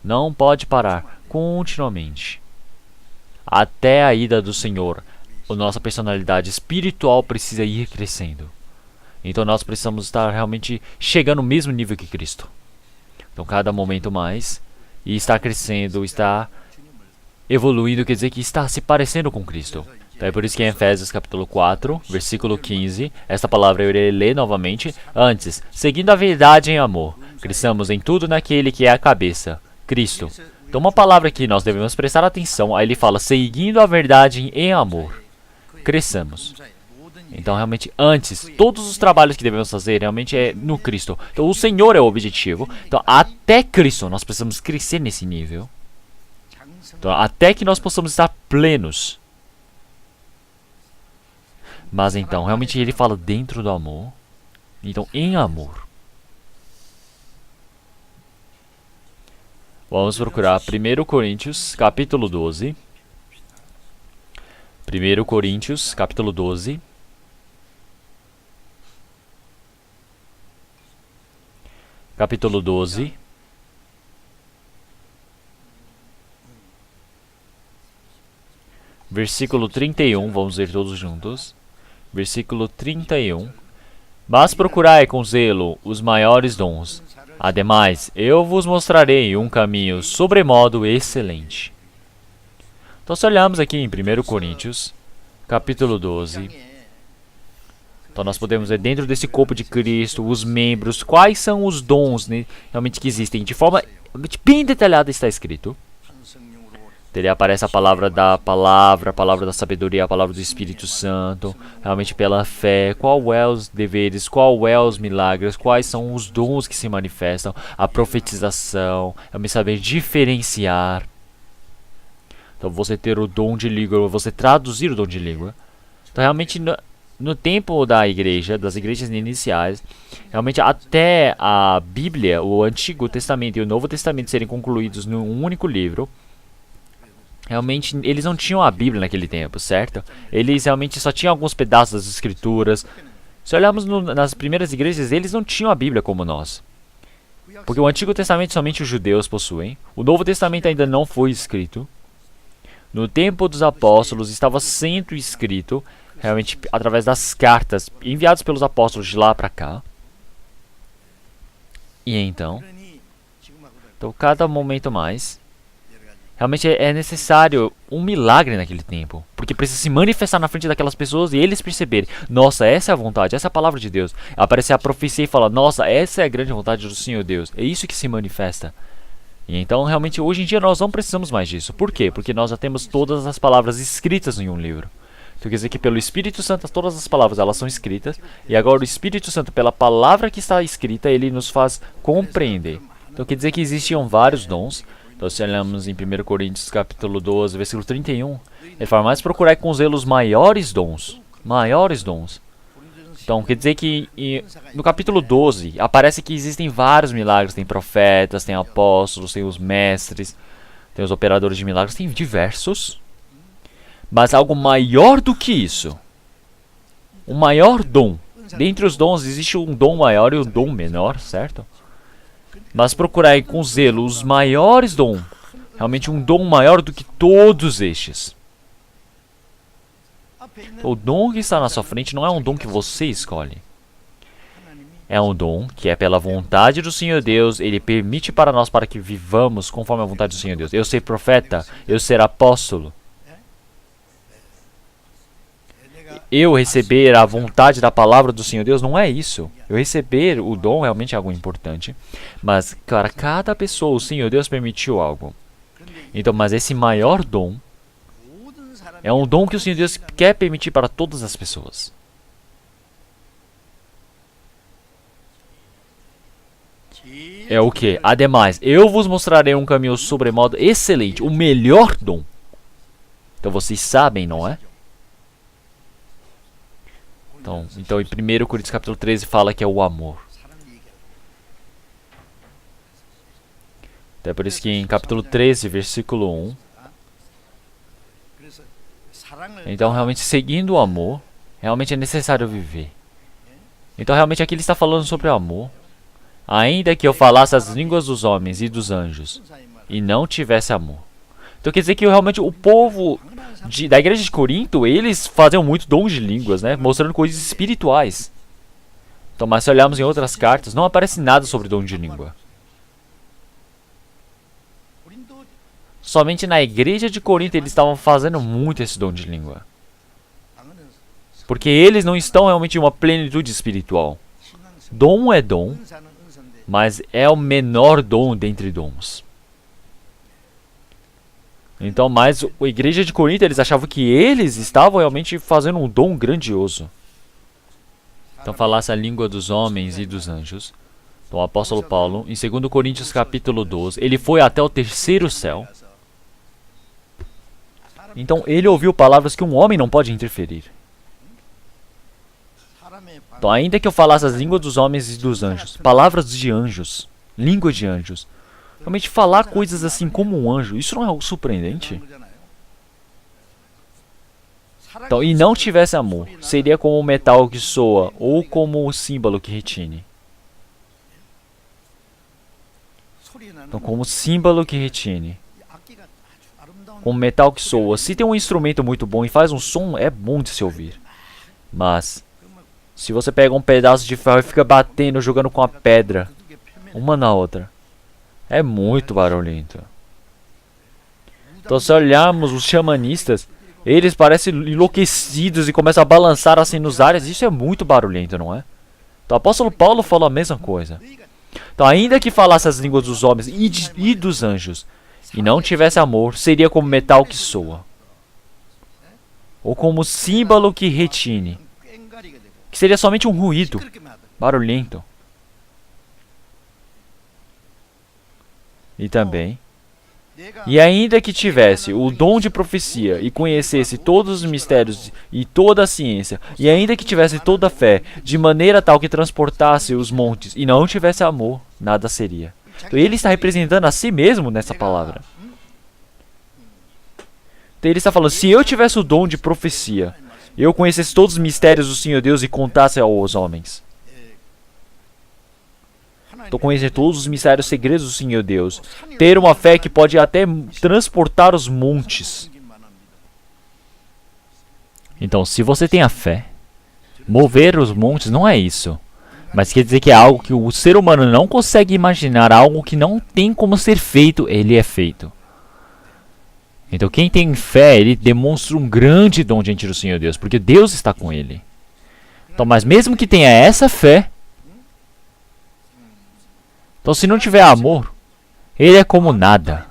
não pode parar continuamente. Até a ida do Senhor, a nossa personalidade espiritual precisa ir crescendo. Então nós precisamos estar realmente chegando no mesmo nível que Cristo. Então cada momento mais, e está crescendo, está evoluindo, quer dizer que está se parecendo com Cristo. Então é por isso que em Efésios capítulo 4, versículo 15, esta palavra eu irei ler novamente. Antes, seguindo a verdade em amor, cresçamos em tudo naquele que é a cabeça, Cristo. Então uma palavra que nós devemos prestar atenção, aí ele fala, seguindo a verdade em amor, cresçamos. Então realmente antes, todos os trabalhos que devemos fazer realmente é no Cristo. Então o Senhor é o objetivo. Então até Cristo nós precisamos crescer nesse nível. Então até que nós possamos estar plenos. Mas então, realmente ele fala dentro do amor. Então, em amor. Vamos procurar 1 Coríntios, capítulo 12. 1 Coríntios, capítulo 12. Capítulo 12. Versículo 31, vamos ler todos juntos. Versículo 31. Mas procurai com zelo os maiores dons. Ademais, eu vos mostrarei um caminho sobremodo excelente. Então, se olharmos aqui em 1 Coríntios, capítulo 12, então nós podemos ver dentro desse corpo de Cristo, os membros, quais são os dons, né, realmente que existem. De forma bem detalhada está escrito. Ele aparece a palavra da sabedoria, a palavra do Espírito Santo, realmente pela fé, qual é os deveres, qual é os milagres, quais são os dons que se manifestam, a profetização, realmente saber diferenciar. Então você ter o dom de língua, você traduzir o dom de língua. Então realmente no tempo da igreja, das igrejas iniciais, realmente até a Bíblia, o Antigo Testamento e o Novo Testamento serem concluídos num único livro, realmente, eles não tinham a Bíblia naquele tempo, certo? Eles realmente só tinham alguns pedaços das Escrituras. Se olharmos nas primeiras igrejas, eles não tinham a Bíblia como nós. Porque o Antigo Testamento somente os judeus possuem. O Novo Testamento ainda não foi escrito. No tempo dos apóstolos estava sendo escrito, realmente através das cartas enviadas pelos apóstolos de lá para cá. E então, cada momento mais, realmente é necessário um milagre naquele tempo. Porque precisa se manifestar na frente daquelas pessoas e eles perceberem, nossa, essa é a vontade, essa é a palavra de Deus. Aparecer a profecia e falar, nossa, essa é a grande vontade do Senhor Deus. É isso que se manifesta. E então, realmente, hoje em dia nós não precisamos mais disso. Por quê? Porque nós já temos todas as palavras escritas em um livro. Então quer dizer que pelo Espírito Santo todas as palavras elas são escritas. E agora o Espírito Santo, pela palavra que está escrita, ele nos faz compreender. Então quer dizer que existiam vários dons. Então se olhamos em 1 Coríntios capítulo 12, versículo 31, ele fala, mas procurai com zelo os maiores dons. Maiores dons. Então, quer dizer que no capítulo 12 aparece que existem vários milagres. Tem profetas, tem apóstolos, tem os mestres, tem os operadores de milagres, tem diversos. Mas algo maior do que isso. Um maior dom. Dentre os dons existe um dom maior e um dom menor, certo? Mas procurai com zelo os maiores dons. Realmente um dom maior do que todos estes. O dom que está na sua frente não é um dom que você escolhe. É um dom que é pela vontade do Senhor Deus. Ele permite para nós para que vivamos conforme a vontade do Senhor Deus. Eu ser profeta, eu ser apóstolo. Eu receber a vontade da palavra do Senhor Deus não é isso. Eu receber o dom realmente é algo importante. Mas para cada pessoa o Senhor Deus permitiu algo. Então, mas esse maior dom é um dom que o Senhor Deus quer permitir para todas as pessoas. É o que? Ademais, eu vos mostrarei um caminho sobremodo excelente, o melhor dom. Então vocês sabem, não é? Então em 1 Coríntios capítulo 13 fala que é o amor. Até por isso que em capítulo 13, versículo 1. Então realmente seguindo o amor, realmente é necessário viver. Então realmente aqui ele está falando sobre o amor. Ainda que eu falasse as línguas dos homens e dos anjos, e não tivesse amor. Então quer dizer que realmente o povo da igreja de Corinto, eles faziam muito dons de línguas, né? Mostrando coisas espirituais. Então, mas se olharmos em outras cartas, não aparece nada sobre dom de língua. Somente na igreja de Corinto eles estavam fazendo muito esse dom de língua. Porque eles não estão realmente em uma plenitude espiritual. Dom é dom, mas é o menor dom dentre dons. Então, mas a igreja de Corinto, eles achavam que eles estavam realmente fazendo um dom grandioso. Então, falasse a língua dos homens e dos anjos. Então, o apóstolo Paulo, em 2 Coríntios capítulo 12, ele foi até o terceiro céu. Então, ele ouviu palavras que um homem não pode interferir. Então, ainda que eu falasse as línguas dos homens e dos anjos, palavras de anjos, língua de anjos, realmente falar coisas assim como um anjo, isso não é algo surpreendente? Então, e não tivesse amor, seria como o metal que soa ou como o símbolo que retine. Então, como o símbolo que retine. Como metal que soa. Se tem um instrumento muito bom e faz um som, é bom de se ouvir. Mas se você pega um pedaço de ferro e fica batendo, jogando com a pedra, uma na outra, é muito barulhento. Então, se olharmos os xamanistas, eles parecem enlouquecidos e começam a balançar assim nos ares. Isso é muito barulhento, não é? Então, o apóstolo Paulo falou a mesma coisa. Então, ainda que falasse as línguas dos homens e dos anjos, e não tivesse amor, seria como metal que soa. Ou como símbolo que retine. Que seria somente um ruído barulhento. E também, e ainda que tivesse o dom de profecia e conhecesse todos os mistérios e toda a ciência, e ainda que tivesse toda a fé, de maneira tal que transportasse os montes e não tivesse amor, nada seria. Então ele está representando a si mesmo nessa palavra. Então ele está falando, se eu tivesse o dom de profecia, eu conhecesse todos os mistérios do Senhor Deus e contasse aos homens. Então, conhecer todos os mistérios segredos do Senhor Deus. Ter uma fé que pode até transportar os montes. Então, se você tem a fé, mover os montes não é isso. Mas quer dizer que é algo que o ser humano não consegue imaginar, algo que não tem como ser feito, ele é feito. Então, quem tem fé, ele demonstra um grande dom diante do Senhor Deus, porque Deus está com ele. Então, mas mesmo que tenha essa fé, então, se não tiver amor, ele é como nada.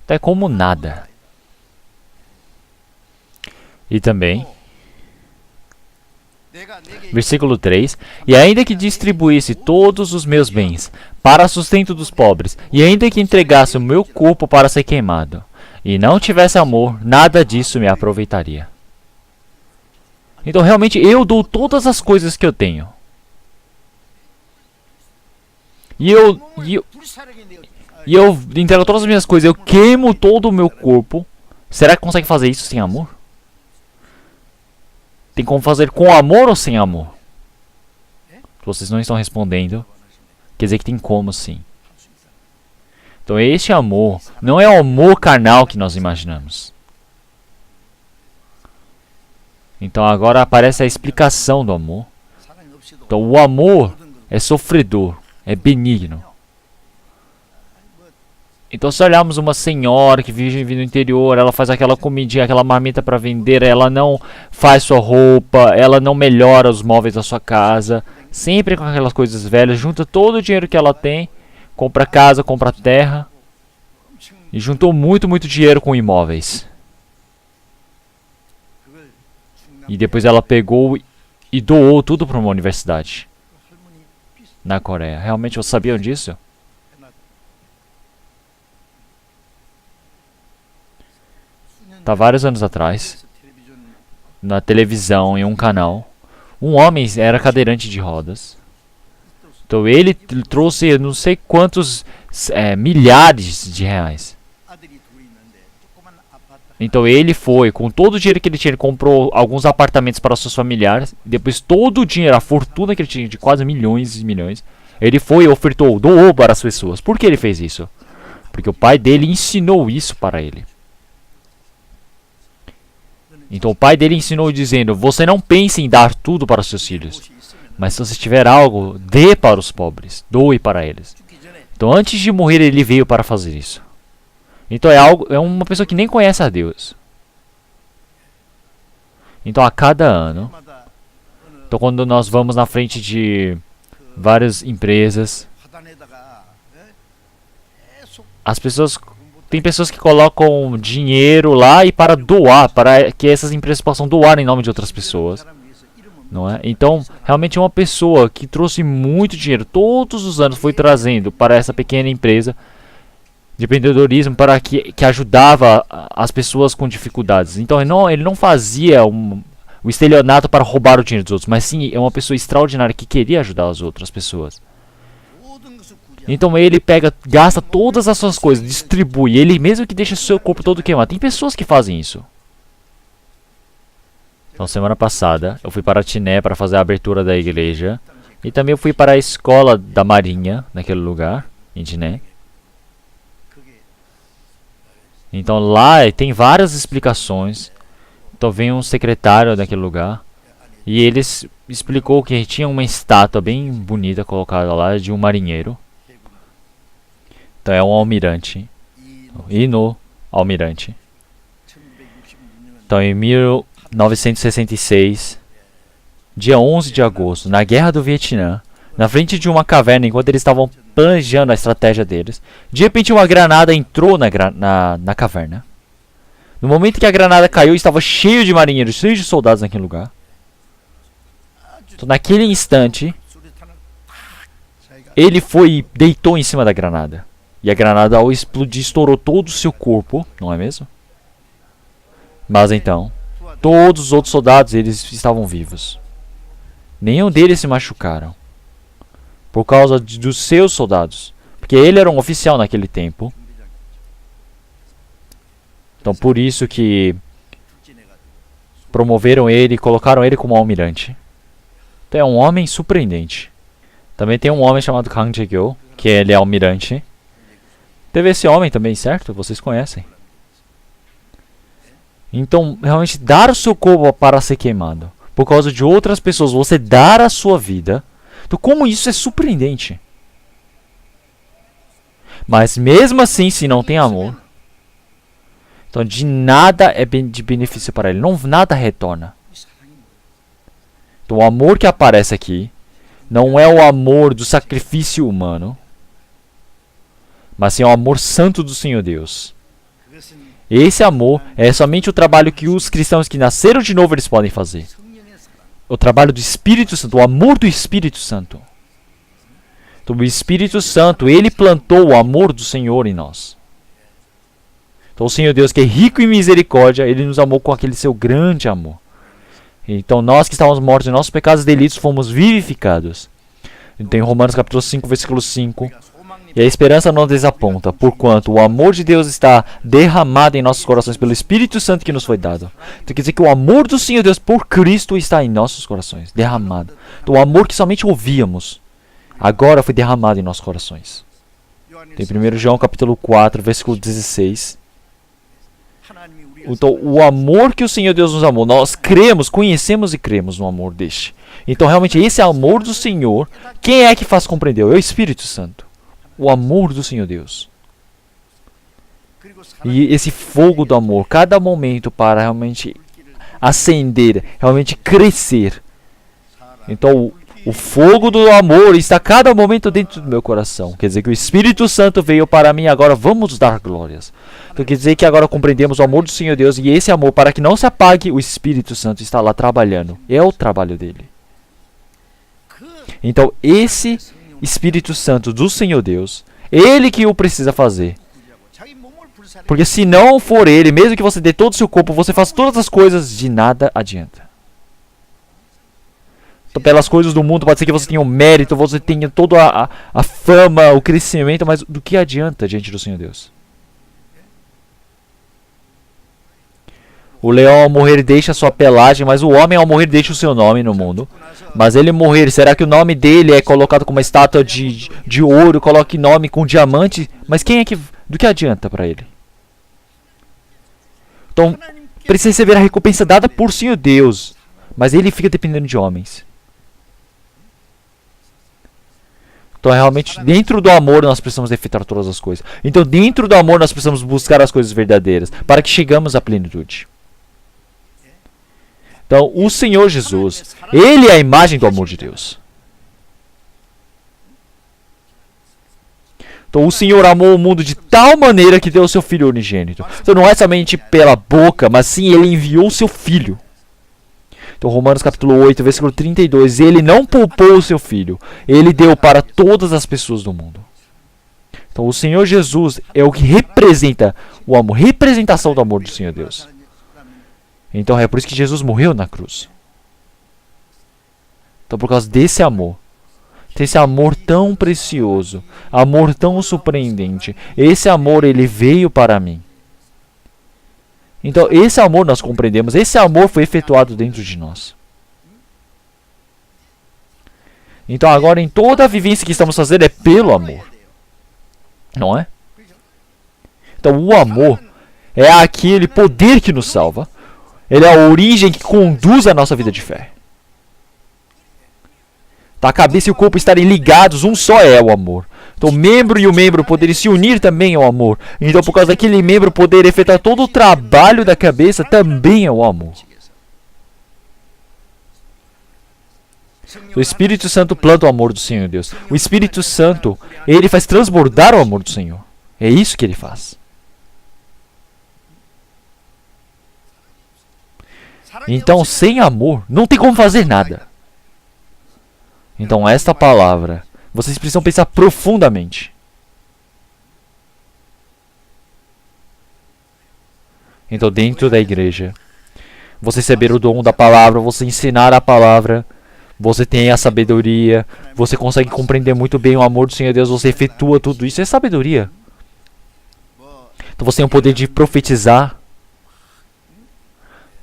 Então, é como nada. E também, versículo 3, e ainda que distribuísse todos os meus bens para sustento dos pobres, e ainda que entregasse o meu corpo para ser queimado, e não tivesse amor, nada disso me aproveitaria. Então realmente eu dou todas as coisas que eu tenho. E eu entrego todas as minhas coisas. Eu queimo todo o meu corpo. Será que consegue fazer isso sem amor? Tem como fazer com amor ou sem amor? Vocês não estão respondendo. Quer dizer que tem como sim. Então este amor não é o amor carnal que nós imaginamos. Então agora aparece a explicação do amor. Então o amor é sofredor, é benigno. Então se olharmos uma senhora que vive no interior, ela faz aquela comidinha, aquela marmita para vender, ela não faz sua roupa, ela não melhora os móveis da sua casa, sempre com aquelas coisas velhas, junta todo o dinheiro que ela tem, compra casa, compra terra, e juntou muito dinheiro com imóveis. E depois ela pegou e doou tudo para uma universidade na Coreia. Realmente vocês sabiam disso? Tá vários anos atrás, na televisão, em um canal, um homem era cadeirante de rodas. Então ele trouxe não sei quantos milhares de reais. Então ele foi, com todo o dinheiro que ele tinha, ele comprou alguns apartamentos para os seus familiares. Depois todo o dinheiro, a fortuna que ele tinha, de quase milhões e milhões, ele foi e ofertou, doou para as pessoas. Por que ele fez isso? Porque o pai dele ensinou isso para ele. Então o pai dele ensinou dizendo, você não pense em dar tudo para os seus filhos. Mas se você tiver algo, dê para os pobres, doe para eles. Então antes de morrer ele veio para fazer isso. Então é uma pessoa que nem conhece a Deus. Então a cada ano, então quando nós vamos na frente de várias empresas, as pessoas, tem pessoas que colocam dinheiro lá e para doar, para que essas empresas possam doar em nome de outras pessoas, não é? Então realmente é uma pessoa que trouxe muito dinheiro, todos os anos foi trazendo para essa pequena empresa de empreendedorismo para que ajudava as pessoas com dificuldades. Então ele não fazia o estelionato para roubar o dinheiro dos outros, mas sim é uma pessoa extraordinária que queria ajudar as outras pessoas. Então ele gasta todas as suas coisas, distribui, ele mesmo que deixa o seu corpo todo queimado. Tem pessoas que fazem isso. Então semana passada eu fui para Tiné para fazer a abertura da igreja e também eu fui para a escola da Marinha naquele lugar em Tiné. Então lá tem várias explicações. Então vem um secretário daquele lugar e ele explicou que tinha uma estátua bem bonita colocada lá de um marinheiro. Então é um almirante. Hino almirante. Então em 1966, dia 11 de agosto, na guerra do Vietnã, na frente de uma caverna, enquanto eles estavam planejando a estratégia deles, de repente uma granada entrou na caverna. No momento que a granada caiu, estava cheio de marinheiros, cheio de soldados naquele lugar. Então, naquele instante, ele foi e deitou em cima da granada. E a granada, ao explodir, estourou todo o seu corpo, não é mesmo? Mas então, todos os outros soldados, eles estavam vivos. Nenhum deles se machucaram. Por causa dos seus soldados. Porque ele era um oficial naquele tempo. Então por isso que promoveram ele e colocaram ele como almirante. Então é um homem surpreendente. Também tem um homem chamado Kang Jae-gyo, que ele é almirante. Teve esse homem também, certo? Vocês conhecem. Então realmente dar o seu corpo para ser queimado. Por causa de outras pessoas, você dar a sua vida. Então como isso é surpreendente. Mas mesmo assim, se não tem amor, então de nada é de benefício para ele. Nada retorna. Então o amor que aparece aqui não é o amor do sacrifício humano, mas sim o amor santo do Senhor Deus. Esse amor é somente o trabalho que os cristãos que nasceram de novo eles podem fazer. O trabalho do Espírito Santo, o amor do Espírito Santo. Então o Espírito Santo, ele plantou o amor do Senhor em nós. Então o Senhor Deus, que é rico em misericórdia, ele nos amou com aquele seu grande amor. Então nós que estávamos mortos em nossos pecados e delitos fomos vivificados. Então em Romanos capítulo 5, versículo 5. E a esperança não desaponta, porquanto o amor de Deus está derramado em nossos corações pelo Espírito Santo que nos foi dado. Então quer dizer que o amor do Senhor Deus por Cristo está em nossos corações, derramado. Então o amor que somente ouvíamos, agora foi derramado em nossos corações. Tem 1 João capítulo 4, versículo 16. Então o amor que o Senhor Deus nos amou, nós cremos, conhecemos e cremos no amor deste. Então realmente esse amor do Senhor, quem é que faz compreender? É o Espírito Santo. O amor do Senhor Deus. E esse fogo do amor, cada momento para realmente acender, realmente crescer. Então o fogo do amor está a cada momento dentro do meu coração. Quer dizer que o Espírito Santo veio para mim, agora vamos dar glórias. Então quer dizer que agora compreendemos o amor do Senhor Deus, e esse amor, para que não se apague, o Espírito Santo está lá trabalhando. É o trabalho dele. Então esse Espírito Santo do Senhor Deus, ele que o precisa fazer. Porque se não for ele, mesmo que você dê todo o seu corpo, você faça todas as coisas, de nada adianta. Então, pelas coisas do mundo, pode ser que você tenha o mérito, você tenha toda a fama, o crescimento, mas do que adianta diante do Senhor Deus? O leão ao morrer deixa a sua pelagem, mas o homem ao morrer deixa o seu nome no mundo. Mas ele morrer, será que o nome dele é colocado como uma estátua de ouro, coloque nome com diamante? Mas quem é que... do que adianta para ele? Então, precisa receber a recompensa dada por Senhor Deus, mas ele fica dependendo de homens. Então, realmente, dentro do amor nós precisamos efetuar todas as coisas. Então, dentro do amor nós precisamos buscar as coisas verdadeiras, para que chegamos à plenitude. Então, o Senhor Jesus, ele é a imagem do amor de Deus. Então, o Senhor amou o mundo de tal maneira que deu o seu Filho unigênito. Então, não é somente pela boca, mas sim, ele enviou o seu Filho. Então, Romanos capítulo 8, versículo 32. Ele não poupou o seu Filho. Ele deu para todas as pessoas do mundo. Então, o Senhor Jesus é o que representa o amor. Representação do amor do Senhor Deus. Então, é por isso que Jesus morreu na cruz. Então, por causa desse amor. Esse amor tão precioso. Amor tão surpreendente. Esse amor, ele veio para mim. Então, esse amor nós compreendemos. Esse amor foi efetuado dentro de nós. Então, agora, em toda a vivência que estamos fazendo, é pelo amor. Não é? Então, o amor é aquele poder que nos salva. Ele é a origem que conduz a nossa vida de fé. Então, a cabeça e o corpo estarem ligados, um só é o amor. Então, o membro e o membro poderem se unir também é o amor. Então, por causa daquele membro poder efetuar todo o trabalho da cabeça, também é o amor. O Espírito Santo planta o amor do Senhor Deus. O Espírito Santo, ele faz transbordar o amor do Senhor. É isso que ele faz. Então, sem amor, não tem como fazer nada. Então, esta palavra, vocês precisam pensar profundamente. Então, dentro da igreja, você receber o dom da palavra, você ensinar a palavra, você tem a sabedoria, você consegue compreender muito bem o amor do Senhor Deus, você efetua tudo isso, é sabedoria. Então, você tem o poder de profetizar.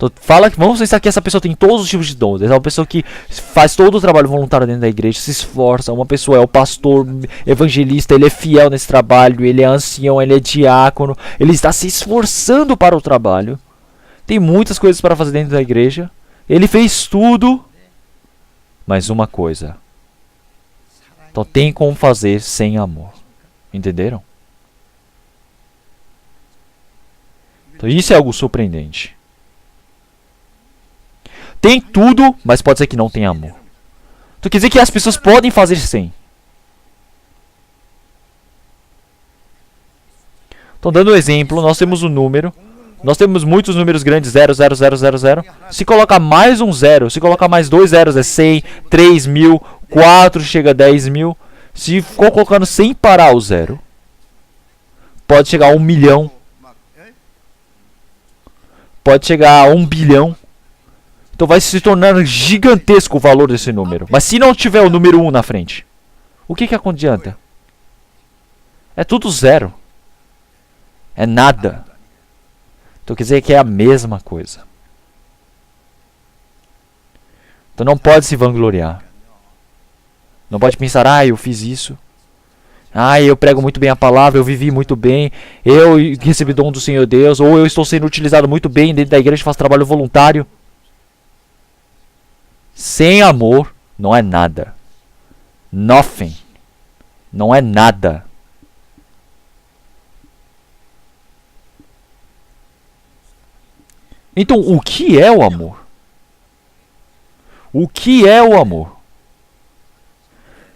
Então, vamos pensar que essa pessoa tem todos os tipos de dons. É uma pessoa que faz todo o trabalho voluntário dentro da igreja, se esforça. Uma pessoa é o pastor, evangelista, ele é fiel nesse trabalho, ele é ancião, ele é diácono, ele está se esforçando para o trabalho. Tem muitas coisas para fazer dentro da igreja. Ele fez tudo, mas uma coisa. Então tem como fazer sem amor. Entenderam? Então isso é algo surpreendente. Tem tudo, mas pode ser que não tenha amor. Então quer dizer que as pessoas podem fazer sem. Então, dando um exemplo, nós temos um número. Nós temos muitos números grandes, 0, 0, 0, 0, 0. Se colocar mais um 0, se colocar mais 2 zeros é 100, 3 mil, 4 chega a 10 mil. Se for colocando sem parar o 0, pode chegar a 1 milhão. Pode chegar a 1 bilhão. Então vai se tornar gigantesco o valor desse número. Mas se não tiver o número 1 na frente, o que adianta? É tudo zero. É nada. Então quer dizer que é a mesma coisa. Então não pode se vangloriar. Não pode pensar, eu fiz isso. Eu prego muito bem a palavra, eu vivi muito bem, eu recebi dom do Senhor Deus, ou eu estou sendo utilizado muito bem dentro da igreja, faço trabalho voluntário. Sem amor, não é nada. Nothing. Não é nada. Então, o que é o amor? O que é o amor?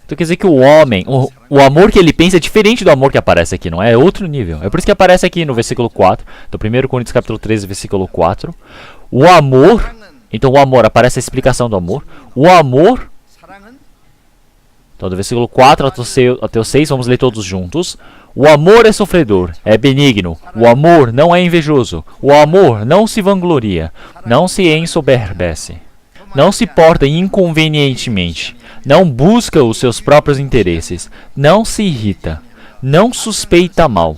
Então quer dizer que o homem, o amor que ele pensa é diferente do amor que aparece aqui, não é? É outro nível. É por isso que aparece aqui no versículo 4, do 1 Coríntios capítulo 13, versículo 4. O amor, então o amor, aparece a explicação do amor. O amor, então do versículo 4 até o 6, vamos ler todos juntos. O amor é sofredor, é benigno. O amor não é invejoso. O amor não se vangloria, não se ensoberbece. Não se porta inconvenientemente, não busca os seus próprios interesses, não se irrita, não suspeita mal,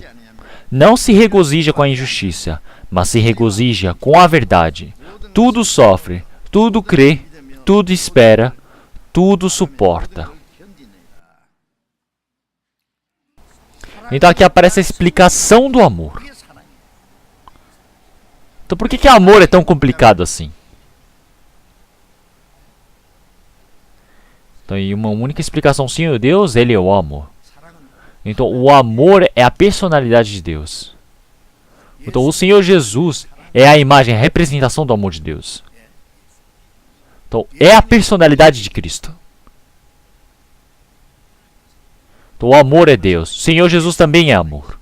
não se regozija com a injustiça, mas se regozija com a verdade. Tudo sofre, tudo crê, tudo espera, tudo suporta. Então aqui aparece a explicação do amor. Então por que amor é tão complicado assim? Então, em uma única explicação, sim, Deus, ele é o amor. Então, o amor é a personalidade de Deus. Então, o Senhor Jesus é a imagem, a representação do amor de Deus. Então, é a personalidade de Cristo. Então, o amor é Deus. O Senhor Jesus também é amor.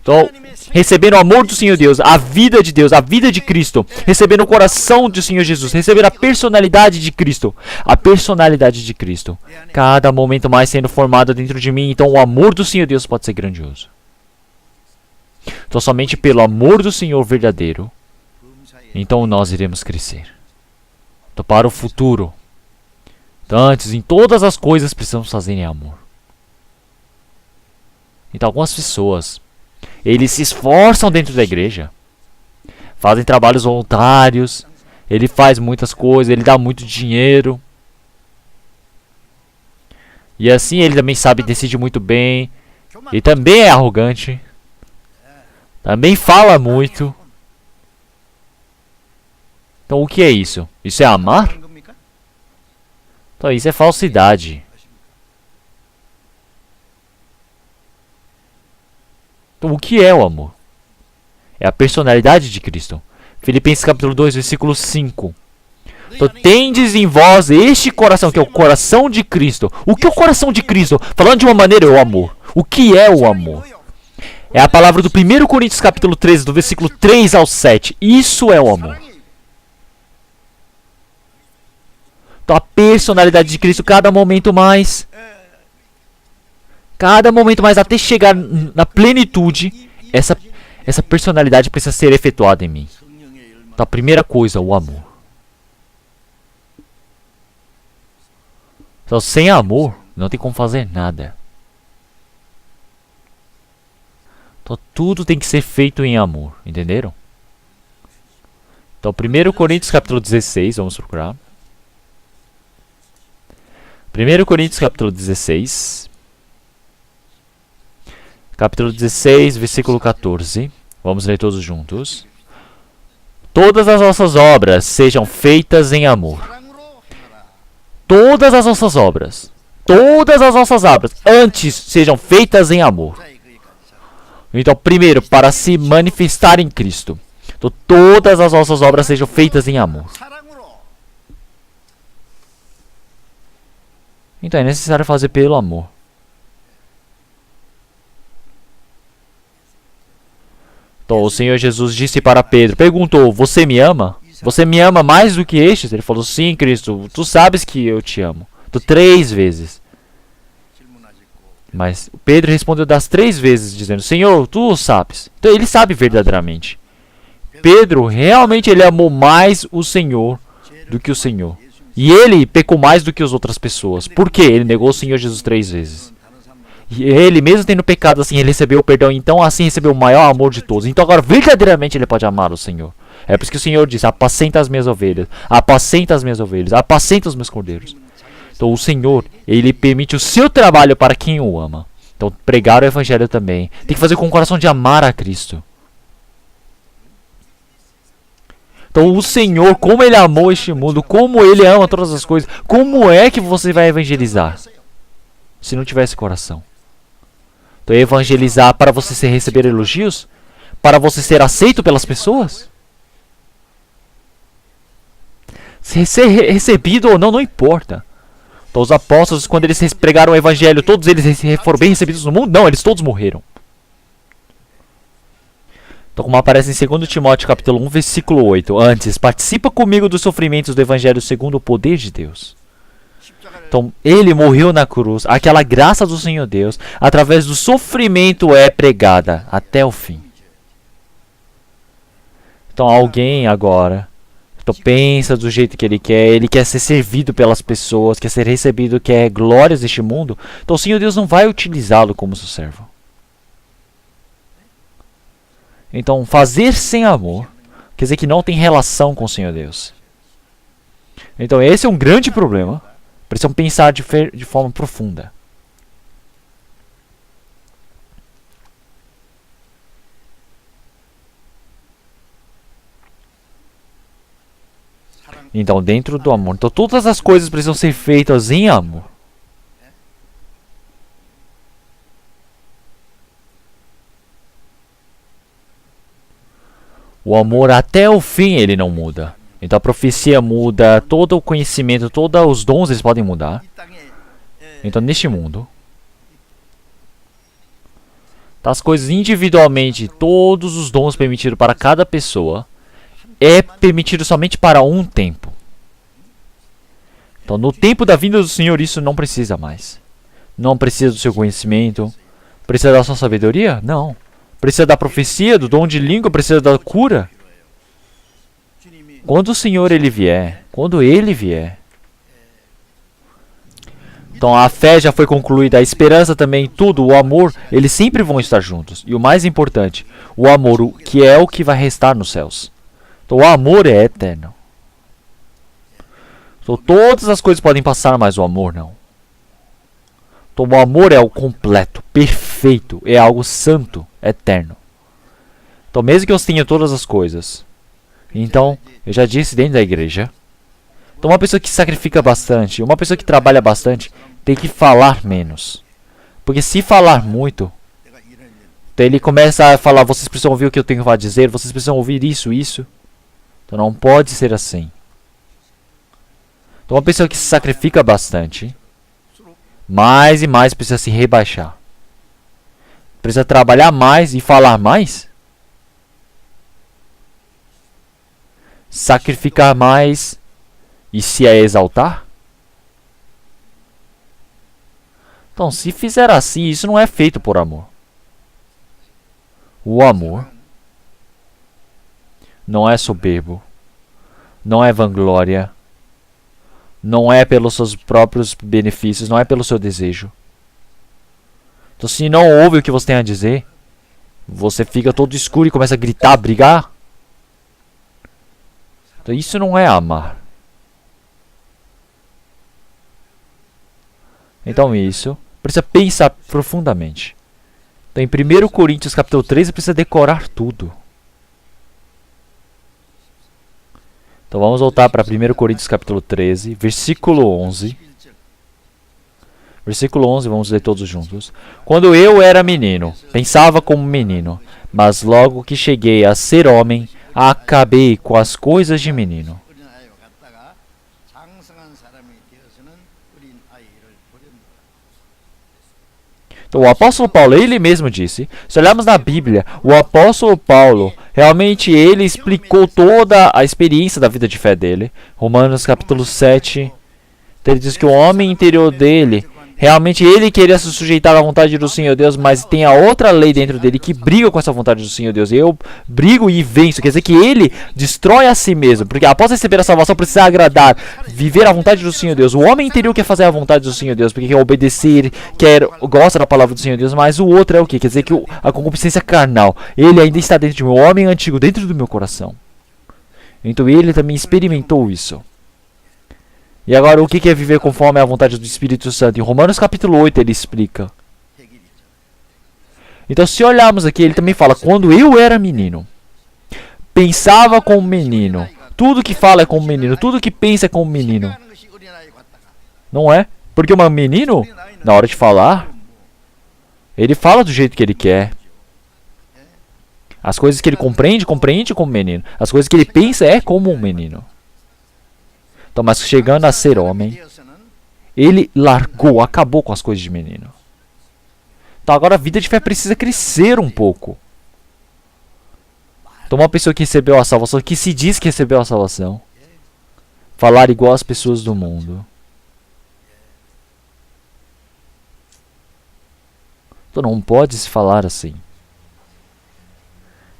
Então, recebendo o amor do Senhor Deus, a vida de Cristo, recebendo o coração do Senhor Jesus, recebendo a personalidade de Cristo, cada momento mais sendo formado dentro de mim, então o amor do Senhor Deus pode ser grandioso. Então somente pelo amor do Senhor verdadeiro, então nós iremos crescer. Então para o futuro, então, antes, em todas as coisas precisamos fazer em amor. Então algumas pessoas, eles se esforçam dentro da igreja, fazem trabalhos voluntários, ele faz muitas coisas, ele dá muito dinheiro. E assim ele também sabe, decide muito bem, e também é arrogante, também fala muito. Então o que é isso? Isso é amar? Então isso é falsidade. Então, o que é o amor? É a personalidade de Cristo. Filipenses capítulo 2, versículo 5. Então, tendes em vós este coração, que é o coração de Cristo. O que é o coração de Cristo? Falando de uma maneira, é o amor. O que é o amor? É a palavra do 1 Coríntios capítulo 13, do versículo 3 ao 7. Isso é o amor. Então, a personalidade de Cristo, cada momento mais, até chegar na plenitude, essa personalidade precisa ser efetuada em mim. Então, a primeira coisa, o amor. Então, sem amor, não tem como fazer nada. Então, tudo tem que ser feito em amor, entenderam? Então, 1 Coríntios capítulo 16, vamos procurar. 1 Coríntios capítulo 16. Capítulo 16, versículo 14. Vamos ler todos juntos. Todas as nossas obras sejam feitas em amor. Todas as nossas obras, antes sejam feitas em amor. Então, primeiro, para se manifestar em Cristo. Então, todas as nossas obras sejam feitas em amor. Então, é necessário fazer pelo amor. Então, o Senhor Jesus disse para Pedro, perguntou, você me ama? Você me ama mais do que estes? Ele falou, sim, Cristo, tu sabes que eu te amo. 3 vezes. Mas Pedro respondeu das 3 vezes, dizendo, Senhor, tu o sabes. Então, ele sabe verdadeiramente. Pedro realmente ele amou mais o Senhor do que o Senhor. E ele pecou mais do que as outras pessoas. Por quê? Ele negou o Senhor Jesus 3 vezes. E ele, mesmo tendo pecado assim, ele recebeu o perdão. Então assim recebeu o maior amor de todos. Então agora verdadeiramente ele pode amar o Senhor. É por isso que o Senhor diz: apacenta as minhas ovelhas, apacenta as minhas ovelhas, apacenta os meus cordeiros. Então o Senhor, ele permite o seu trabalho para quem o ama. Então pregar o evangelho também tem que fazer com o coração de amar a Cristo. Então o Senhor, como ele amou este mundo, como ele ama todas as coisas, como é que você vai evangelizar se não tiver esse coração? Então evangelizar para você receber elogios? Para você ser aceito pelas pessoas? Ser recebido ou não, não importa. Então os apóstolos, quando eles pregaram o evangelho, todos eles foram bem recebidos no mundo? Não, eles todos morreram. Então, como aparece em 2 Timóteo capítulo 1, versículo 8. Antes, participa comigo dos sofrimentos do evangelho segundo o poder de Deus. Então, ele morreu na cruz. Aquela graça do Senhor Deus, através do sofrimento, é pregada até o fim. Então, alguém agora pensa do jeito que ele quer ser servido pelas pessoas, quer ser recebido, quer glórias deste mundo. Então, o Senhor Deus não vai utilizá-lo como seu servo. Então, fazer sem amor quer dizer que não tem relação com o Senhor Deus. Então, esse é um grande problema. Precisamos pensar de forma profunda. Então, dentro do amor. Então, todas as coisas precisam ser feitas em amor. O amor até o fim ele não muda. Então a profecia muda, todo o conhecimento, todos os dons eles podem mudar. Então neste mundo, as coisas individualmente, todos os dons permitidos para cada pessoa, é permitido somente para um tempo. Então no tempo da vinda do Senhor isso não precisa mais. Não precisa do seu conhecimento. Precisa da sua sabedoria? Não. Precisa da profecia, do dom de língua, precisa da cura. Quando o Senhor ele vier, quando ele vier. Então a fé já foi concluída, a esperança também, tudo, o amor, eles sempre vão estar juntos. E o mais importante, o amor, que é o que vai restar nos céus. Então o amor é eterno. Então todas as coisas podem passar, mas o amor não. Então o amor é o completo, perfeito, é algo santo, eterno. Então mesmo que eu tenha todas as coisas, então, eu já disse dentro da igreja, então uma pessoa que sacrifica bastante, uma pessoa que trabalha bastante, tem que falar menos. Porque se falar muito, então ele começa a falar, vocês precisam ouvir o que eu tenho para dizer, vocês precisam ouvir isso, isso. Então não pode ser assim. Então uma pessoa que se sacrifica bastante, mais e mais precisa se rebaixar. Precisa trabalhar mais e falar mais. Sacrificar mais e se exaltar. Então, se fizer assim, isso não é feito por amor. O amor não é soberbo, não é vanglória, não é pelos seus próprios benefícios, não é pelo seu desejo. Então, se não ouve o que você tem a dizer, você fica todo escuro e começa a gritar, brigar. Então, isso não é amar. Então, isso precisa pensar profundamente. Então, em 1 Coríntios capítulo 13, precisa decorar tudo. Então, vamos voltar para 1 Coríntios capítulo 13, versículo 11. Versículo 11, vamos ler todos juntos. Quando eu era menino, pensava como menino, mas logo que cheguei a ser homem, acabei com as coisas de menino. Então, o apóstolo Paulo, ele mesmo disse, se olharmos na Bíblia, o apóstolo Paulo, realmente ele explicou toda a experiência da vida de fé dele. Romanos capítulo 7, ele diz que o homem interior dele, Realmente ele queria se sujeitar à vontade do Senhor Deus, mas tem a outra lei dentro dele que briga com essa vontade do Senhor Deus. Eu brigo e venço. Quer dizer que ele destrói a si mesmo. Porque após receber a salvação, precisa agradar, viver a vontade do Senhor Deus. O homem interior quer fazer a vontade do Senhor Deus, porque quer obedecer, gosta da palavra do Senhor Deus. Mas o outro é o que? Quer dizer que a concupiscência carnal, ele ainda está dentro de mim. O homem antigo dentro do meu coração. Então ele também experimentou isso. E agora, o que é viver conforme a vontade do Espírito Santo? Em Romanos capítulo 8 ele explica. Então, se olharmos aqui, ele também fala: quando eu era menino, pensava como menino. Tudo que fala é como menino. Tudo que pensa é como menino. Não é? Porque um menino, na hora de falar, ele fala do jeito que ele quer. As coisas que ele compreende como menino. As coisas que ele pensa é como um menino. Então, mas chegando a ser homem, ele largou, acabou com as coisas de menino. Então agora a vida de fé precisa crescer um pouco. Então uma pessoa que recebeu a salvação, que se diz que recebeu a salvação, falar igual às pessoas do mundo. Então não pode se falar assim.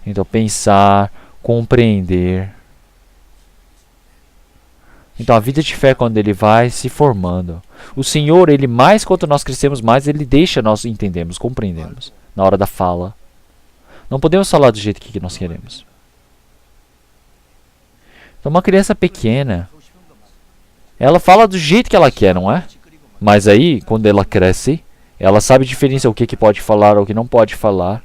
Então pensar, compreender. Então a vida de fé, quando ele vai se formando, o Senhor, ele mais quanto nós crescemos, mais ele deixa nós entendermos, compreendemos na hora da fala. Não podemos falar do jeito que nós queremos. Então uma criança pequena, ela fala do jeito que ela quer, não é? Mas aí, quando ela cresce, ela sabe diferenciar o que pode falar ou o que não pode falar.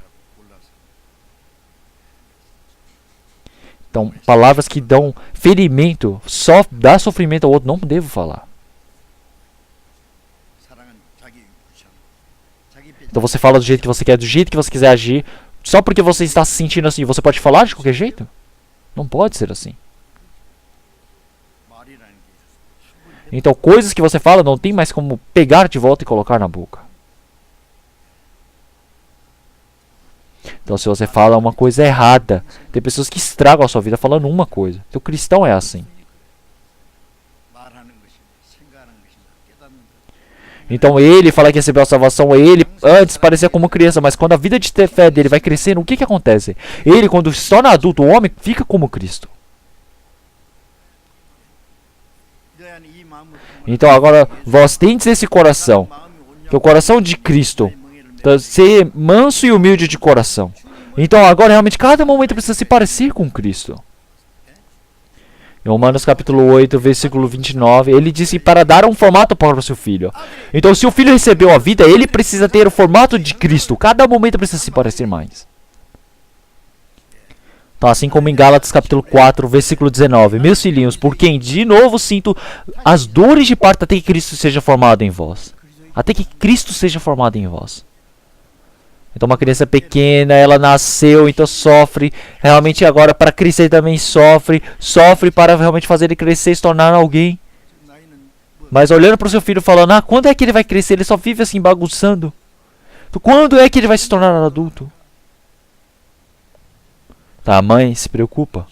Então, palavras que dão ferimento, só dá sofrimento ao outro, não devo falar. Então você fala do jeito que você quer, do jeito que você quiser agir, só porque você está se sentindo assim, você pode falar de qualquer jeito? Não pode ser assim. Então, coisas que você fala não tem mais como pegar de volta e colocar na boca. Então, se você fala uma coisa errada, tem pessoas que estragam a sua vida falando uma coisa. Então, o cristão é assim. Então, ele fala que recebeu a salvação, ele antes parecia como criança, mas quando a vida de fé dele vai crescendo, o que acontece? Ele, quando se torna adulto, o homem fica como Cristo. Então, agora, vós tendes esse coração, que é o coração de Cristo. Então, ser manso e humilde de coração. Então agora realmente cada momento precisa se parecer com Cristo. Em Romanos capítulo 8, versículo 29, ele disse para dar um formato para o seu filho. Então se o filho recebeu a vida, ele precisa ter o formato de Cristo. Cada momento precisa se parecer mais. Então assim como em Gálatas capítulo 4, versículo 19. Meus filhinhos, por quem de novo sinto as dores de parto até que Cristo seja formado em vós. Até que Cristo seja formado em vós. Então uma criança pequena, ela nasceu, então sofre, realmente agora para crescer também sofre para realmente fazer ele crescer e se tornar alguém. Mas olhando para o seu filho falando, quando é que ele vai crescer? Ele só vive assim bagunçando. Então, quando é que ele vai se tornar adulto? Tá, a mãe se preocupa.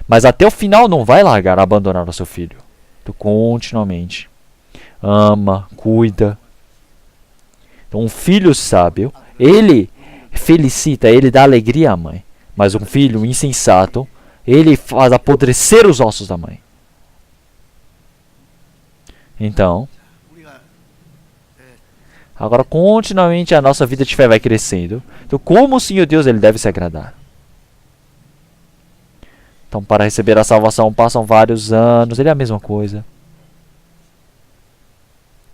Mas até o final não vai largar, abandonar o seu filho. Então continuamente ama, cuida. Então um filho sábio, ele felicita, ele dá alegria à mãe. Mas um filho insensato, ele faz apodrecer os ossos da mãe. Então, agora continuamente a nossa vida de fé vai crescendo. Então como o Senhor Deus ele deve se agradar? Então para receber a salvação passam vários anos, ele é a mesma coisa.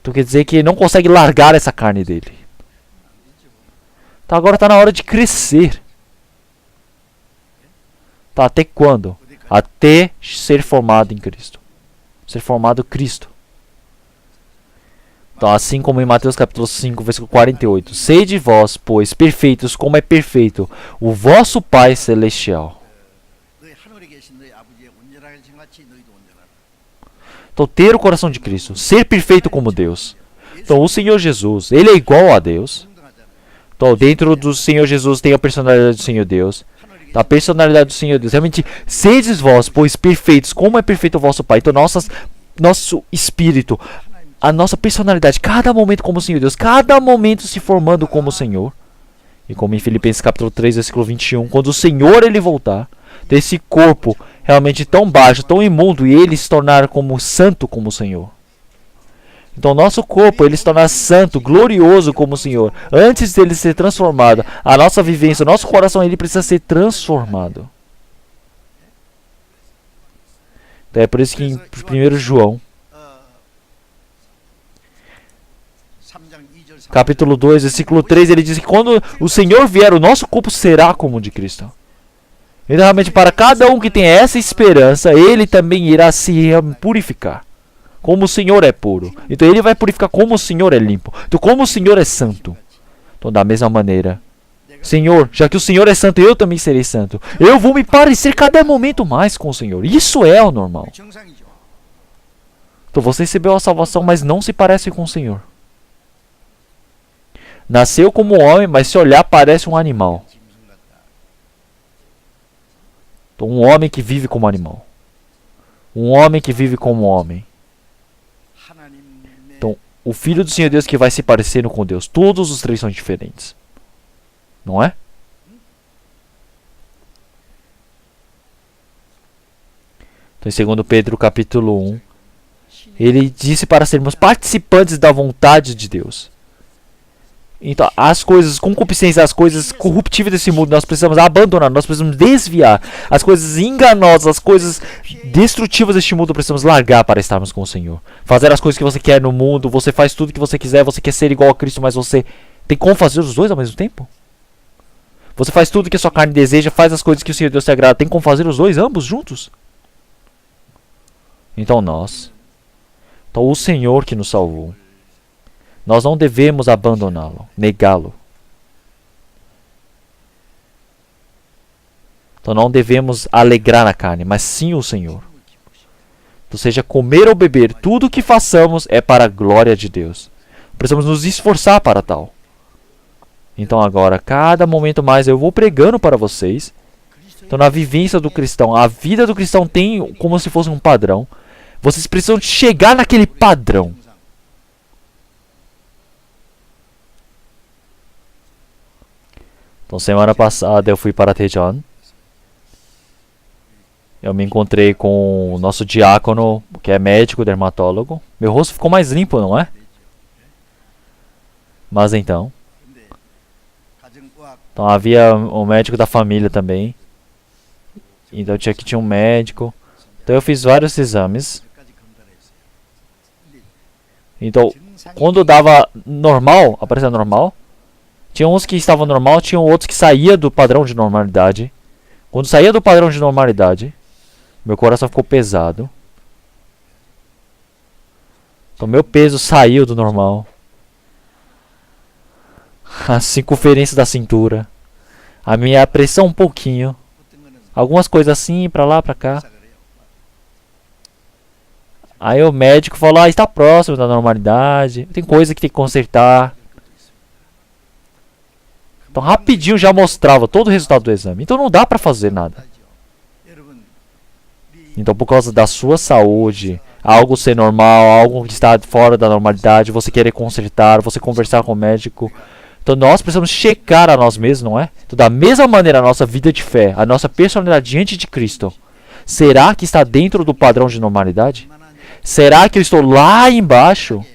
Então quer dizer que ele não consegue largar essa carne dele. Então agora está na hora de crescer. Tá, até quando? Até ser formado em Cristo. Ser formado Cristo. Então assim como em Mateus capítulo 5, versículo 48. Sede vós, pois, perfeitos como é perfeito o vosso Pai Celestial. Então ter o coração de Cristo, ser perfeito como Deus. Então o Senhor Jesus, ele é igual a Deus. Então dentro do Senhor Jesus tem a personalidade do Senhor Deus. Então, a personalidade do Senhor Deus. Realmente, sedes vós, pois perfeitos, como é perfeito o vosso Pai. Então nosso espírito, a nossa personalidade, cada momento como o Senhor Deus, cada momento se formando como o Senhor. E como em Filipenses capítulo 3, versículo 21, quando o Senhor ele voltar, desse corpo realmente tão baixo, tão imundo, e ele se tornar como santo como o Senhor. Então nosso corpo ele se tornar santo, glorioso como o Senhor. Antes dele ser transformado, a nossa vivência, o nosso coração ele precisa ser transformado. Então é por isso que em 1 João capítulo 2, versículo 3, ele diz que quando o Senhor vier, o nosso corpo será como o de Cristo. Então realmente para cada um que tem essa esperança, ele também irá se purificar. Como o Senhor é puro. Então ele vai purificar como o Senhor é limpo. Então como o Senhor é santo. Então da mesma maneira, Senhor, já que o Senhor é santo, eu também serei santo. Eu vou me parecer cada momento mais com o Senhor. Isso é o normal. Então você recebeu a salvação, mas não se parece com o Senhor. Nasceu como homem, mas se olhar parece um animal. Então, um homem que vive como animal. Um homem que vive como homem. Então, o Filho do Senhor Deus que vai se parecendo com Deus. Todos os três são diferentes. Não é? Então, em 2 Pedro capítulo 1, ele disse para sermos participantes da vontade de Deus. Então, as coisas, concupiscências, as coisas corruptíveis desse mundo, nós precisamos abandonar, nós precisamos desviar. As coisas enganosas, as coisas destrutivas deste mundo, precisamos largar para estarmos com o Senhor. Fazer as coisas que você quer no mundo, você faz tudo que você quiser, você quer ser igual a Cristo, mas você tem como fazer os dois ao mesmo tempo? Você faz tudo que a sua carne deseja, faz as coisas que o Senhor Deus te agrada, tem como fazer os dois, ambos juntos? Então o Senhor que nos salvou, nós não devemos abandoná-lo, negá-lo. Então não devemos alegrar a carne, mas sim o Senhor. Ou seja, comer ou beber, tudo o que façamos é para a glória de Deus. Precisamos nos esforçar para tal. Então agora, cada momento mais eu vou pregando para vocês. Então na vivência do cristão, a vida do cristão tem como se fosse um padrão. Vocês precisam chegar naquele padrão. Então semana passada eu fui para Daejeon. Eu me encontrei com o nosso diácono, que é médico, dermatólogo. Meu rosto ficou mais limpo, não é? Mas então havia um médico da família também. Então tinha um médico. Então eu fiz vários exames. Então quando dava normal, aparecia normal. Tinha uns que estavam normal, tinha outros que saía do padrão de normalidade. Quando saía do padrão de normalidade, meu coração ficou pesado. Então meu peso saiu do normal. A circunferência da cintura. A minha pressão um pouquinho. Algumas coisas assim, pra lá, pra cá. Aí o médico falou, está próximo da normalidade. Tem coisa que tem que consertar. Então rapidinho já mostrava todo o resultado do exame. Então não dá pra fazer nada. Então por causa da sua saúde, algo ser normal, algo que está fora da normalidade, você querer consertar, você conversar com o médico. Então nós precisamos checar a nós mesmos, não é? Então da mesma maneira a nossa vida de fé, a nossa personalidade diante de Cristo, será que está dentro do padrão de normalidade? Será que eu estou lá embaixo?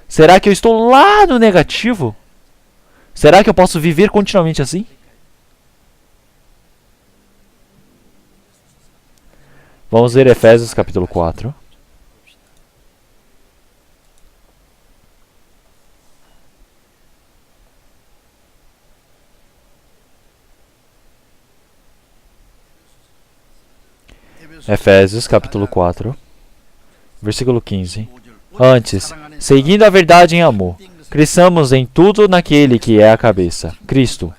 Será que eu estou lá no negativo? Será que eu posso viver continuamente assim? Vamos ver Efésios capítulo 4. Efésios capítulo 4, versículo 15. Antes, seguindo a verdade em amor, cresçamos em tudo naquele que é a cabeça, Cristo.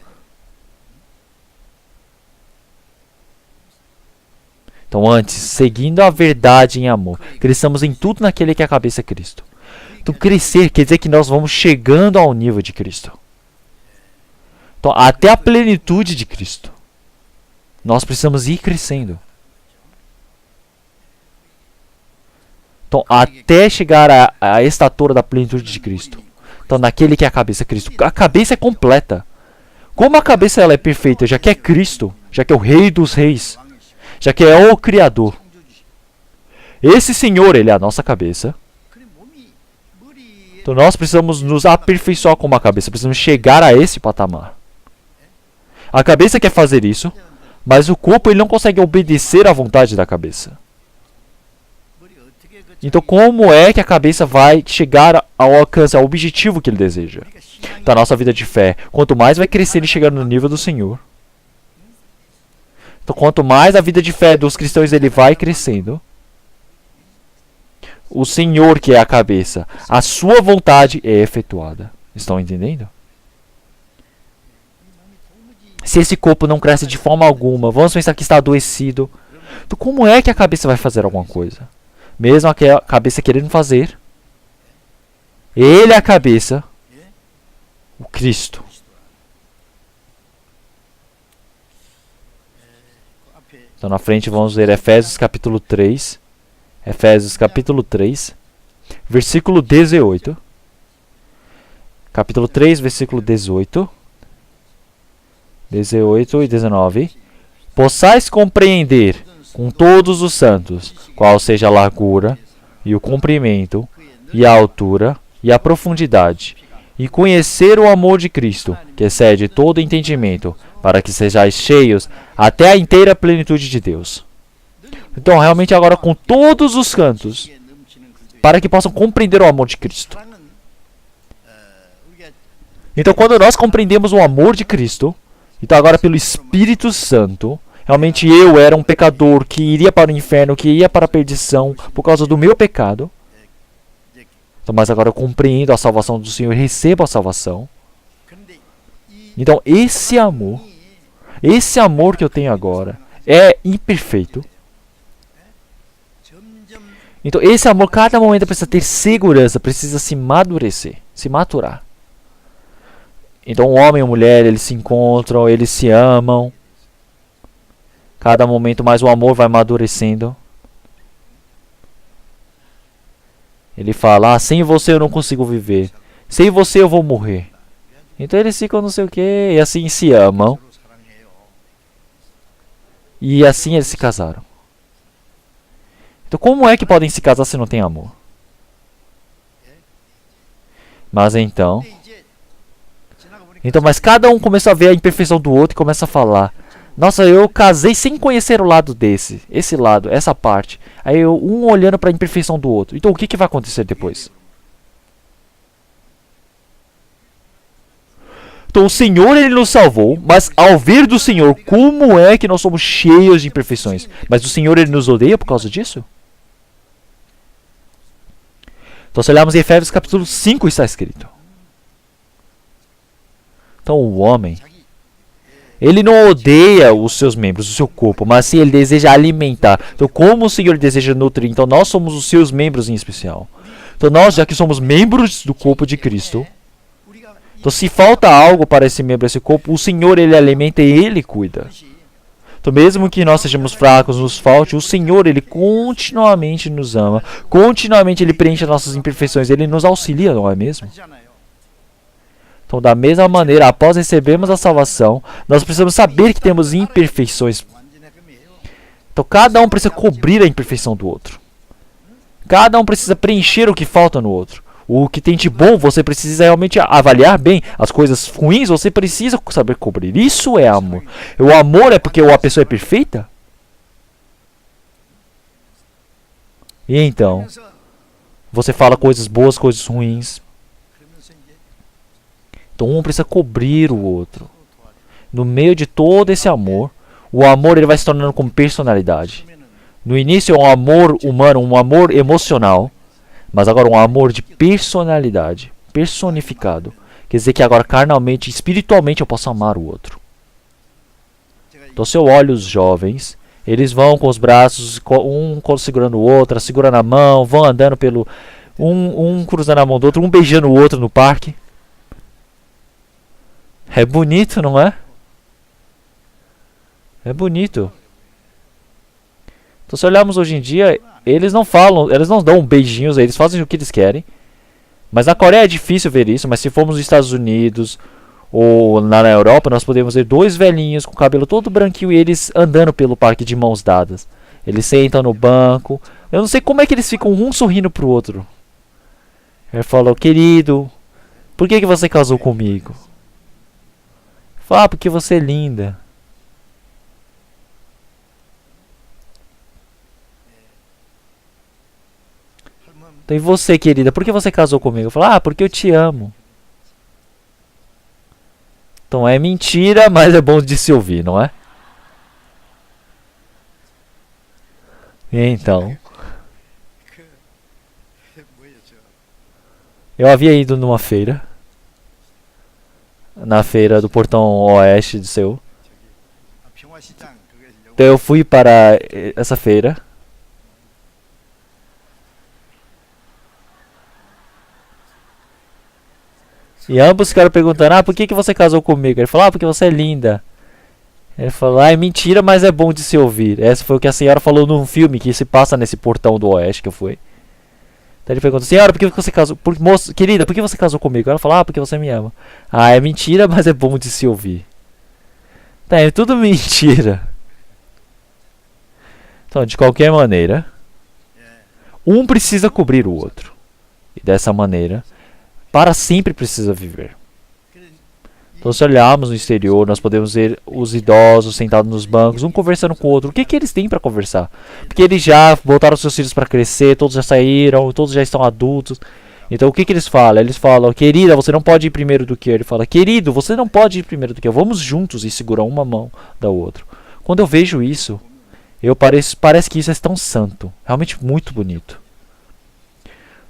Então antes, seguindo a verdade em amor, cresçamos em tudo naquele que é a cabeça, Cristo. Então crescer quer dizer que nós vamos chegando ao nível de Cristo. Então até a plenitude de Cristo. Nós precisamos ir crescendo. Então, até chegar à estatura da plenitude de Cristo. Então, naquele que é a cabeça, Cristo. A cabeça é completa. Como a cabeça ela é perfeita, já que é Cristo, já que é o Rei dos Reis, já que é o Criador. Esse Senhor, ele é a nossa cabeça. Então, nós precisamos nos aperfeiçoar como a cabeça. Precisamos chegar a esse patamar. A cabeça quer fazer isso, mas o corpo ele não consegue obedecer à vontade da cabeça. Então, como é que a cabeça vai chegar ao alcance, ao objetivo que ele deseja? Então, a nossa vida de fé, quanto mais vai crescer e chegar no nível do Senhor, então, quanto mais a vida de fé dos cristãos ele vai crescendo, o Senhor, que é a cabeça, a sua vontade é efetuada. Estão entendendo? Se esse corpo não cresce de forma alguma, vamos pensar que está adoecido. Então, como é que a cabeça vai fazer alguma coisa? Mesmo a cabeça querendo fazer, ele é a cabeça, o Cristo. Então, na frente vamos ver Efésios capítulo 3. Efésios capítulo 3, versículo 18. Capítulo 3, versículo 18. 18 e 19. Possais compreender com todos os santos qual seja a largura e o comprimento e a altura e a profundidade, e conhecer o amor de Cristo, que excede todo entendimento, para que sejais cheios até a inteira plenitude de Deus. Então, realmente agora com todos os cantos, para que possam compreender o amor de Cristo. Então, quando nós compreendemos o amor de Cristo, então agora pelo Espírito Santo, realmente eu era um pecador que iria para o inferno, que ia para a perdição por causa do meu pecado. Então, mas agora eu compreendo a salvação do Senhor e recebo a salvação. Então, esse amor que eu tenho agora é imperfeito. Então, esse amor, cada momento precisa ter segurança, precisa se amadurecer, se maturar. Então, o homem e a mulher, eles se encontram, eles se amam. Cada momento mais o amor vai amadurecendo. Ele fala, sem você eu não consigo viver. Sem você eu vou morrer. Então, eles ficam não sei o que, e assim se amam. E assim eles se casaram. Então, como é que podem se casar se não tem amor? Mas mas cada um começa a ver a imperfeição do outro e começa a falar: nossa, eu casei sem conhecer o lado esse lado, essa parte. Aí um olhando para a imperfeição do outro. Então, o que vai acontecer depois? Então, o Senhor, ele nos salvou, mas ao ver do Senhor, como é que nós somos cheios de imperfeições? Mas o Senhor, ele nos odeia por causa disso? Então, se olharmos em Efésios capítulo 5, está escrito. Então, o homem, ele não odeia os seus membros, o seu corpo, mas sim ele deseja alimentar. Então, como o Senhor deseja nutrir, então nós somos os seus membros em especial. Então, nós, já que somos membros do corpo de Cristo, então se falta algo para esse membro, esse corpo, o Senhor, ele alimenta e ele cuida. Então, mesmo que nós sejamos fracos, nos falte, o Senhor, ele continuamente nos ama. Continuamente ele preenche as nossas imperfeições. Ele nos auxilia, não é mesmo? Então, da mesma maneira, após recebermos a salvação, nós precisamos saber que temos imperfeições. Então, cada um precisa cobrir a imperfeição do outro. Cada um precisa preencher o que falta no outro. O que tem de bom, você precisa realmente avaliar bem. As coisas ruins, você precisa saber cobrir. Isso é amor. O amor é porque a pessoa é perfeita? E então, você fala coisas boas, coisas ruins. Então, um precisa cobrir o outro. No meio de todo esse amor, o amor ele vai se tornando como personalidade. No início é um amor humano, um amor emocional. Mas agora um amor de personalidade, personificado. Quer dizer que agora carnalmente, espiritualmente eu posso amar o outro. Então se eu olho os jovens, eles vão com os braços, um segurando o outro, segurando a mão, vão andando pelo... Um cruzando a mão do outro, um beijando o outro no parque. É bonito, não é? É bonito. Então se olharmos hoje em dia, eles não falam, eles não dão beijinhos, eles fazem o que eles querem. Mas na Coreia é difícil ver isso, mas se formos nos Estados Unidos ou na Europa, nós podemos ver dois velhinhos com o cabelo todo branquinho e eles andando pelo parque de mãos dadas. Eles sentam no banco. Eu não sei como é que eles ficam um sorrindo pro outro. Ele falou, querido, por que você casou comigo? Fala, porque você é linda. Então, e você, querida, por que você casou comigo? Eu falo, porque eu te amo. Então é mentira, mas é bom de se ouvir, não é? Então, eu havia ido numa feira, na feira do Portão Oeste de Seul. Então eu fui para essa feira. E ambos ficaram perguntando, por que você casou comigo? Ele falou, porque você é linda. Ele falou, é mentira, mas é bom de se ouvir. Essa foi o que a senhora falou num filme que se passa nesse Portão do Oeste que eu fui. Então ele pergunta, senhora, por que você casou? Moça, querida, por que você casou comigo? Ela falou, porque você me ama. É mentira, mas é bom de se ouvir. Tá, é tudo mentira. Então, de qualquer maneira, um precisa cobrir o outro. E dessa maneira, para sempre precisa viver. Então, se olharmos no exterior, nós podemos ver os idosos sentados nos bancos, um conversando com o outro. O que eles têm para conversar? Porque eles já botaram seus filhos para crescer, todos já saíram, todos já estão adultos. Então, o que eles falam? Eles falam, querida, você não pode ir primeiro do que eu. Ele fala, querido, você não pode ir primeiro do que eu. Vamos juntos e segurar uma mão da outra. Quando eu vejo isso, parece que isso é tão santo. Realmente muito bonito.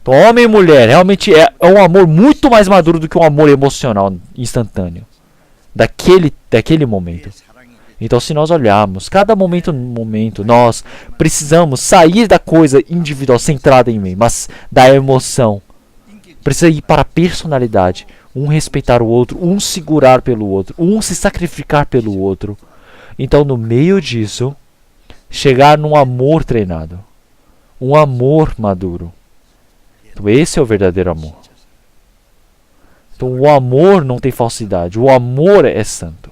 Então, homem e mulher, realmente é um amor muito mais maduro do que um amor emocional instantâneo. Daquele momento. Então, se nós olharmos, cada momento, nós precisamos sair da coisa individual centrada em mim, mas da emoção. Precisa ir para a personalidade. Um respeitar o outro, um segurar pelo outro, um se sacrificar pelo outro. Então, no meio disso, chegar num amor treinado. Um amor maduro. Então, esse é o verdadeiro amor. Então, o amor não tem falsidade. O amor é santo.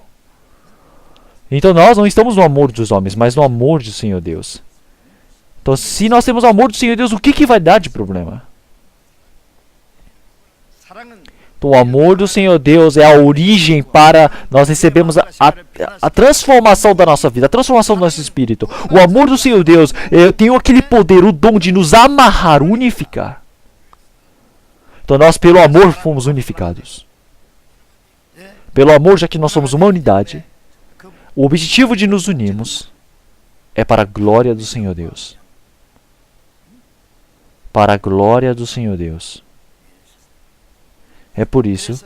Então, nós não estamos no amor dos homens, mas no amor do Senhor Deus. Então, se nós temos o amor do Senhor Deus, o que vai dar de problema? Então, o amor do Senhor Deus é a origem para nós recebermos a transformação da nossa vida, a transformação do nosso espírito. O amor do Senhor Deus tem aquele poder, o dom de nos amarrar, unificar. Então nós, pelo amor, fomos unificados. Pelo amor, já que nós somos uma unidade, o objetivo de nos unirmos é para a glória do Senhor Deus. Para a glória do Senhor Deus. É por isso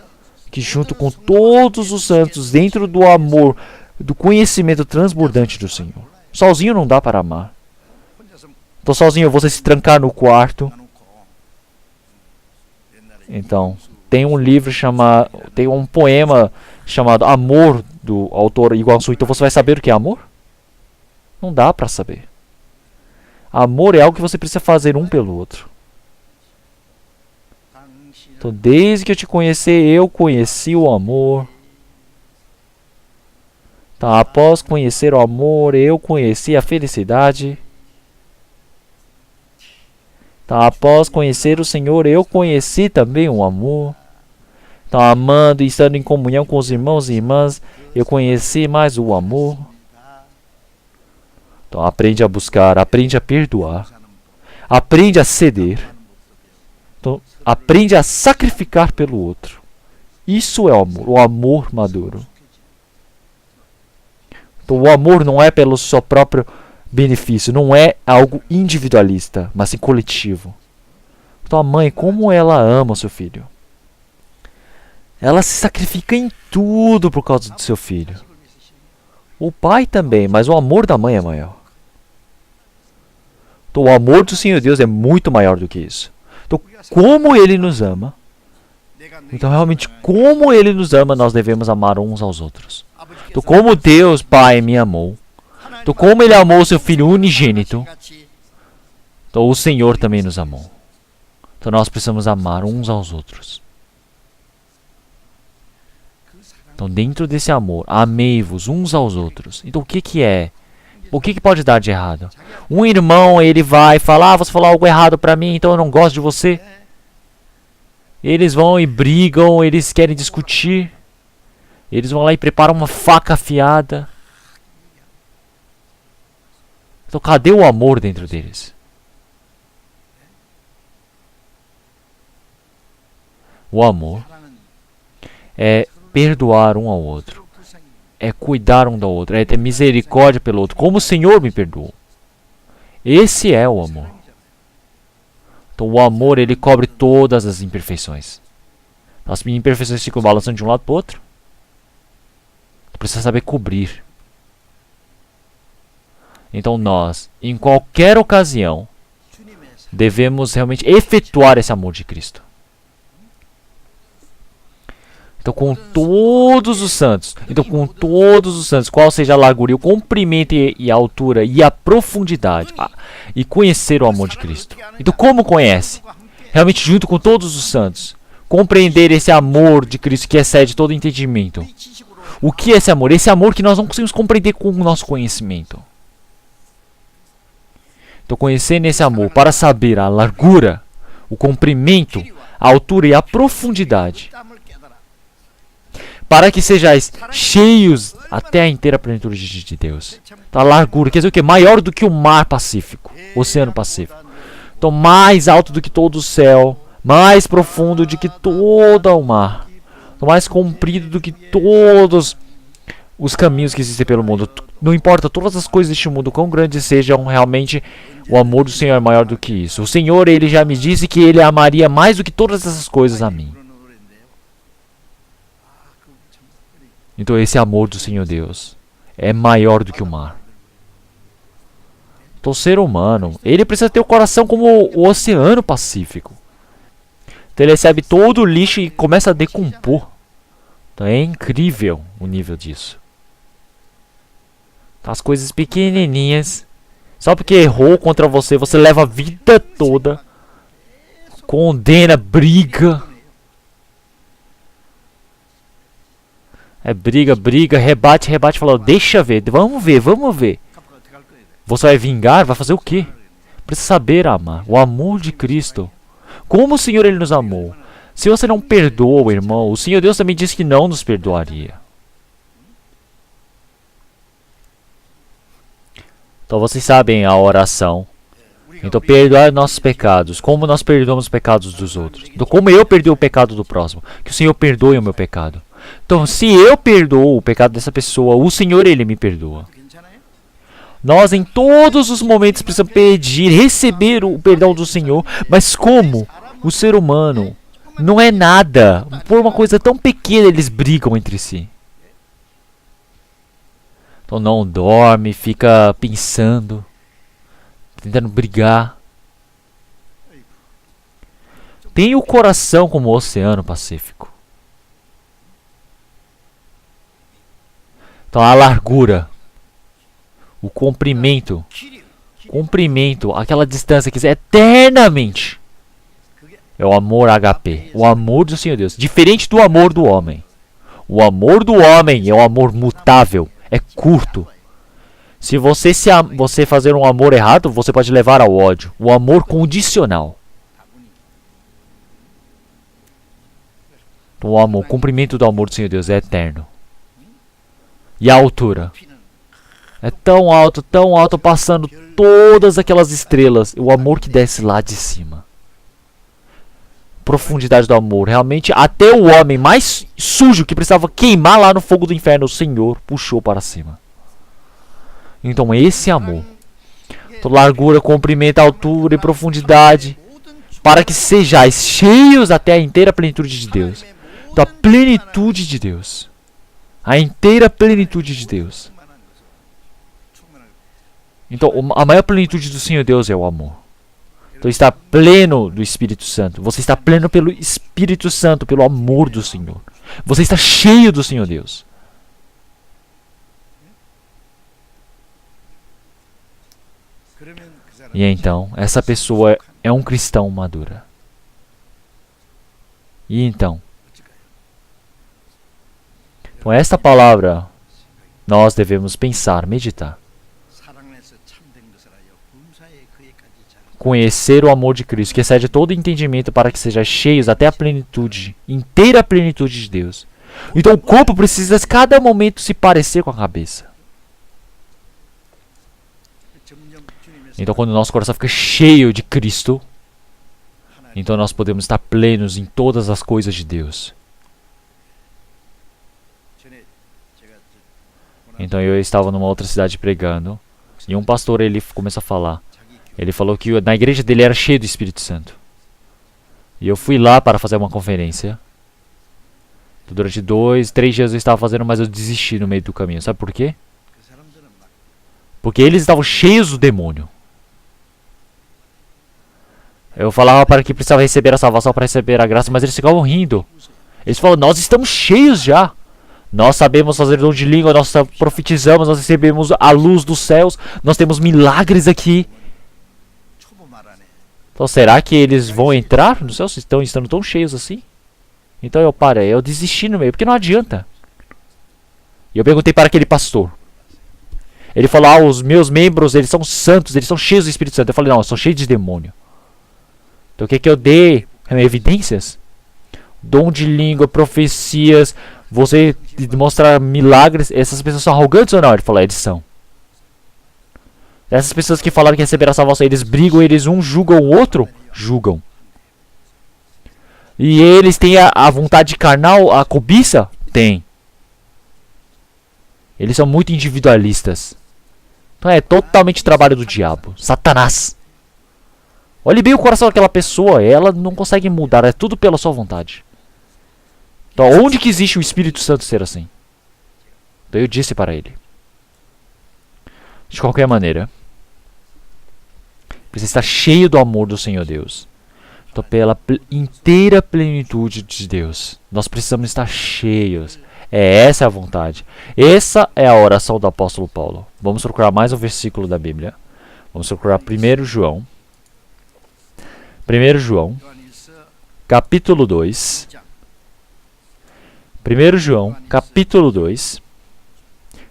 que, junto com todos os santos, dentro do amor, do conhecimento transbordante do Senhor, sozinho não dá para amar. Então, sozinho você se trancar no quarto. Então, tem um poema chamado Amor, do autor Iguansu. Então, você vai saber o que é amor? Não dá para saber. Amor é algo que você precisa fazer um pelo outro. Então, desde que eu te conheci, eu conheci o amor. Então, após conhecer o amor, eu conheci a felicidade. Então, após conhecer o Senhor, eu conheci também o amor. Então, amando e estando em comunhão com os irmãos e irmãs, eu conheci mais o amor. Então, aprende a buscar, aprende a perdoar, aprende a ceder. Então, aprende a sacrificar pelo outro. Isso é o amor maduro. Então, o amor não é pelo seu próprio benefício, não é algo individualista, mas sim coletivo. Então, a mãe, como ela ama o seu filho? Ela se sacrifica em tudo por causa do seu filho. O pai também, mas o amor da mãe é maior. Então, o amor do Senhor Deus é muito maior do que isso. Então, como Ele nos ama, então realmente como Ele nos ama, nós devemos amar uns aos outros. Então, como Deus Pai me amou, Então, como Ele amou o seu Filho unigênito, então o Senhor também nos amou. Então nós precisamos amar uns aos outros. Então, dentro desse amor, amei-vos uns aos outros. Então, o que que é? O que que pode dar de errado? Um irmão, ele vai falar, você falou algo errado pra mim, então eu não gosto de você. Eles vão e brigam, eles querem discutir. Eles vão lá e preparam uma faca afiada. Então, cadê o amor dentro deles? O amor é perdoar um ao outro. É cuidar um do outro. É ter misericórdia pelo outro. Como o Senhor me perdoou. Esse é o amor. Então o amor, ele cobre todas as imperfeições. As imperfeições ficam balançando de um lado para o outro. Tu precisa saber cobrir. Então nós, em qualquer ocasião, devemos realmente efetuar esse amor de Cristo. Então, com todos os santos, qual seja a largura, e o comprimento e a altura e a profundidade, e conhecer o amor de Cristo. Então, como conhece? Realmente junto com todos os santos, compreender esse amor de Cristo que excede todo entendimento. O que é esse amor? Esse amor que nós não conseguimos compreender com o nosso conhecimento. Então, conhecer nesse amor para saber a largura, o comprimento, a altura e a profundidade, para que sejais cheios até a inteira plenitude de Deus. Então, a largura, quer dizer o quê? Maior do que o mar Pacífico, Oceano Pacífico. Então, mais alto do que todo o céu, mais profundo do que todo o mar. Então, mais comprido do que todos os caminhos que existem pelo mundo. Não importa todas as coisas deste mundo, quão grandes sejam, realmente o amor do Senhor é maior do que isso. O Senhor, Ele já me disse que Ele amaria mais do que todas essas coisas a mim. Então esse amor do Senhor Deus é maior do que o mar. Então o ser humano, ele precisa ter o coração como o Oceano Pacífico. Então ele recebe todo o lixo e começa a decompor. Então é incrível o nível disso. As coisas pequenininhas, só porque errou contra você, você leva a vida toda, condena, briga. É briga, rebate, falou, deixa ver, vamos ver. Você vai vingar? Vai fazer o quê? Precisa saber amar. O amor de Cristo. Como o Senhor, Ele nos amou. Se você não perdoa, irmão, o Senhor Deus também disse que não nos perdoaria. Então vocês sabem a oração. Então perdoar nossos pecados. Como nós perdoamos os pecados dos outros. Então como eu perdoo o pecado do próximo. Que o Senhor perdoe o meu pecado. Então, se eu perdoo o pecado dessa pessoa, o Senhor, Ele me perdoa. Nós, em todos os momentos, precisamos pedir, receber o perdão do Senhor. Mas como o ser humano não é nada, por uma coisa tão pequena, eles brigam entre si. Então, não dorme, fica pensando, tentando brigar. Tem o coração como o Oceano Pacífico. Então a largura, o comprimento, aquela distância que é eternamente, é o amor HP, o amor do Senhor Deus, diferente do amor do homem. O amor do homem é um amor mutável, é curto. Se você fazer um amor errado, você pode levar ao ódio. O amor condicional. Então, o comprimento do amor do Senhor Deus é eterno. E a altura é tão alto, passando todas aquelas estrelas. O amor que desce lá de cima. Profundidade do amor. Realmente, até o homem mais sujo que precisava queimar lá no fogo do inferno, o Senhor puxou para cima. Então, esse amor. Então, largura, comprimento, altura e profundidade. Para que sejais cheios até a inteira plenitude de Deus. Então, a plenitude de Deus. A inteira plenitude de Deus. Então, a maior plenitude do Senhor Deus é o amor. Então, está pleno do Espírito Santo. Você está pleno pelo Espírito Santo, pelo amor do Senhor. Você está cheio do Senhor Deus. E então, essa pessoa é um cristão maduro. E então, com esta palavra, nós devemos pensar, meditar. Conhecer o amor de Cristo, que excede todo entendimento, para que sejam cheios até a plenitude, inteira plenitude de Deus. Então o corpo precisa a cada momento se parecer com a cabeça. Então quando o nosso coração fica cheio de Cristo, então nós podemos estar plenos em todas as coisas de Deus. Então eu estava numa outra cidade pregando, e um pastor ele começou a falar. Ele falou que na igreja dele era cheio do Espírito Santo. E eu fui lá para fazer uma conferência. Durante 2, 3 dias eu estava fazendo, mas eu desisti no meio do caminho. Sabe por quê? Porque eles estavam cheios do demônio. Eu falava para que precisava receber a salvação para receber a graça, mas eles ficavam rindo. Eles falavam, nós estamos cheios já. Nós sabemos fazer dom de língua, nós profetizamos, nós recebemos a luz dos céus, nós temos milagres aqui. Então será que eles vão entrar no céu? Estão tão cheios assim? Então eu parei, eu desisti no meio, porque não adianta. E eu perguntei para aquele pastor. Ele falou, os meus membros, eles são santos, eles são cheios do Espírito Santo. Eu falei, não, eu sou cheio de demônio. Então o que eu dei? Evidências? Dom de língua, profecias, você mostrar milagres. Essas pessoas são arrogantes ou não? Ele falou, eles são. Essas pessoas que falaram que receberam a salvação, eles brigam, eles um julgam o outro? Julgam. E eles têm a vontade carnal, a cobiça? Tem. Eles são muito individualistas. Então é totalmente trabalho do diabo. Satanás. Olhe bem o coração daquela pessoa, ela não consegue mudar, é tudo pela sua vontade. Então onde que existe o Espírito Santo ser assim? Então eu disse para ele. De qualquer maneira, precisa estar cheio do amor do Senhor Deus. Então, pela inteira plenitude de Deus, nós precisamos estar cheios. Essa é a vontade. Essa é a oração do apóstolo Paulo. Vamos procurar mais um versículo da Bíblia. Vamos procurar 1 João. 1 João, capítulo 2. 1 João, capítulo 2,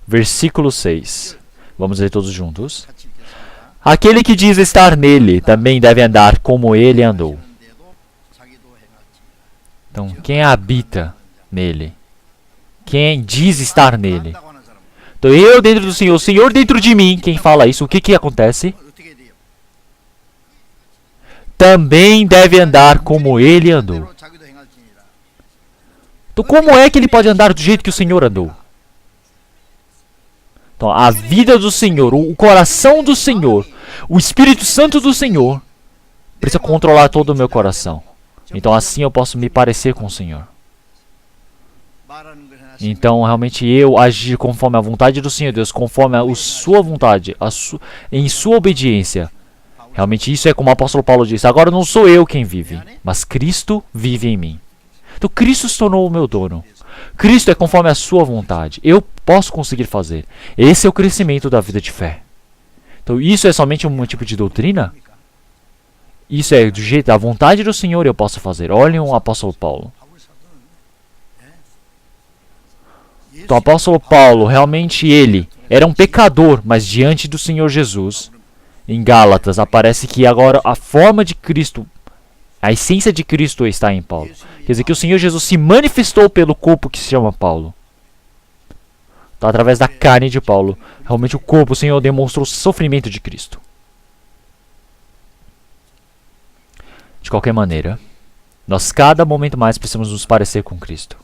versículo 6. Vamos ler todos juntos. Aquele que diz estar nele também deve andar como ele andou. Então, quem habita nele? Quem diz estar nele? Então, eu dentro do Senhor, o Senhor dentro de mim. Quem fala isso, o que acontece? Também deve andar como ele andou. Então, como é que ele pode andar do jeito que o Senhor andou? Então, a vida do Senhor, o coração do Senhor, o Espírito Santo do Senhor precisa controlar todo o meu coração. Então assim eu posso me parecer com o Senhor. Então realmente eu agir conforme a vontade do Senhor Deus, conforme a sua vontade, em sua obediência. Realmente isso é como o apóstolo Paulo disse, agora não sou eu quem vive, mas Cristo vive em mim. Então Cristo se tornou o meu dono. Cristo é conforme a sua vontade. Eu posso conseguir fazer. Esse é o crescimento da vida de fé. Então isso é somente um tipo de doutrina? Isso é do jeito da vontade do Senhor eu posso fazer. Olhem o apóstolo Paulo. Então o apóstolo Paulo, realmente ele era um pecador, mas diante do Senhor Jesus, em Gálatas, aparece que agora a forma de Cristo, a essência de Cristo está em Paulo. Quer dizer que o Senhor Jesus se manifestou pelo corpo que se chama Paulo. Então, através da carne de Paulo, realmente o corpo, o Senhor demonstrou o sofrimento de Cristo. De qualquer maneira, nós cada momento mais precisamos nos parecer com Cristo.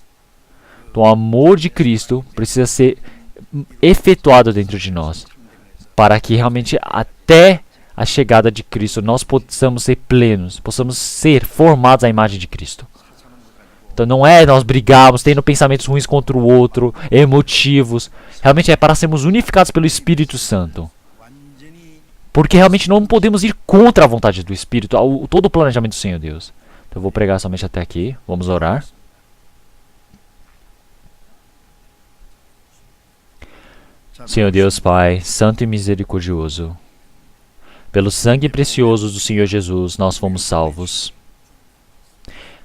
Então, o amor de Cristo precisa ser efetuado dentro de nós, para que realmente até a chegada de Cristo nós possamos ser plenos, possamos ser formados à imagem de Cristo. Então não é nós brigarmos, tendo pensamentos ruins contra o outro, emotivos. Realmente é para sermos unificados pelo Espírito Santo. Porque realmente não podemos ir contra a vontade do Espírito, todo o planejamento do Senhor Deus. Então eu vou pregar somente até aqui. Vamos orar. Senhor Deus Pai, Santo e Misericordioso, Pelo sangue precioso do Senhor Jesus, nós fomos salvos.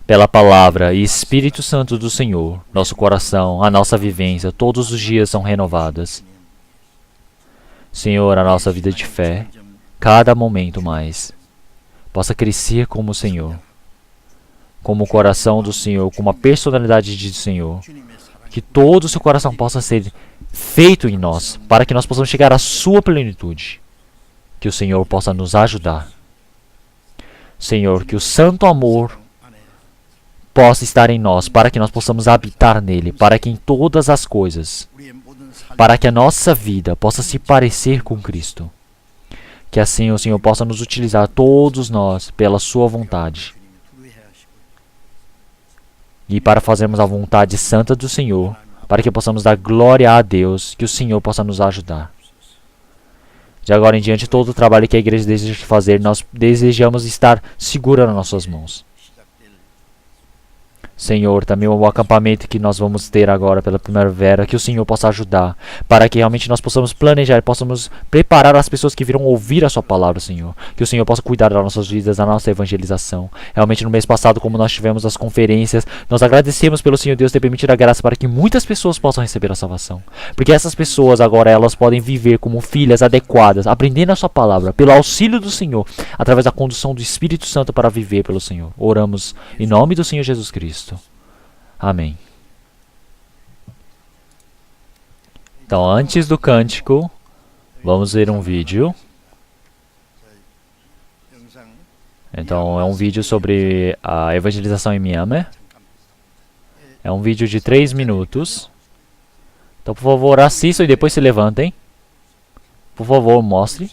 Pela palavra e Espírito Santo do Senhor, nosso coração, a nossa vivência, todos os dias são renovadas. Senhor, a nossa vida de fé, cada momento mais, possa crescer como o Senhor, como o coração do Senhor, como a personalidade do Senhor. Que todo o seu coração possa ser feito em nós, para que nós possamos chegar à sua plenitude. Que o Senhor possa nos ajudar. Senhor, que o santo amor possa estar em nós, para que nós possamos habitar nele, para que em todas as coisas, para que a nossa vida possa se parecer com Cristo. Que assim o Senhor possa nos utilizar, todos nós, pela sua vontade. E para fazermos a vontade santa do Senhor, para que possamos dar glória a Deus, que o Senhor possa nos ajudar. De agora em diante, todo o trabalho que a igreja deseja fazer, nós desejamos estar segurando nas suas mãos. Senhor, também o acampamento que nós vamos ter agora pela primavera, que o Senhor possa ajudar, para que realmente nós possamos planejar, possamos preparar as pessoas que virão ouvir a sua palavra, Senhor. Que o Senhor possa cuidar das nossas vidas, da nossa evangelização. Realmente no mês passado, como nós tivemos as conferências, nós agradecemos pelo Senhor Deus ter permitido a graça para que muitas pessoas possam receber a salvação. Porque essas pessoas agora, elas podem viver como filhas adequadas, aprendendo a sua palavra, pelo auxílio do Senhor, através da condução do Espírito Santo para viver pelo Senhor. Oramos em nome do Senhor Jesus Cristo. Amém. Então, antes do cântico, vamos ver um vídeo. Então, é um vídeo sobre a evangelização em Myanmar. É um vídeo de 3 minutos. Então, por favor, assistam e depois se levantem. Por favor, mostre.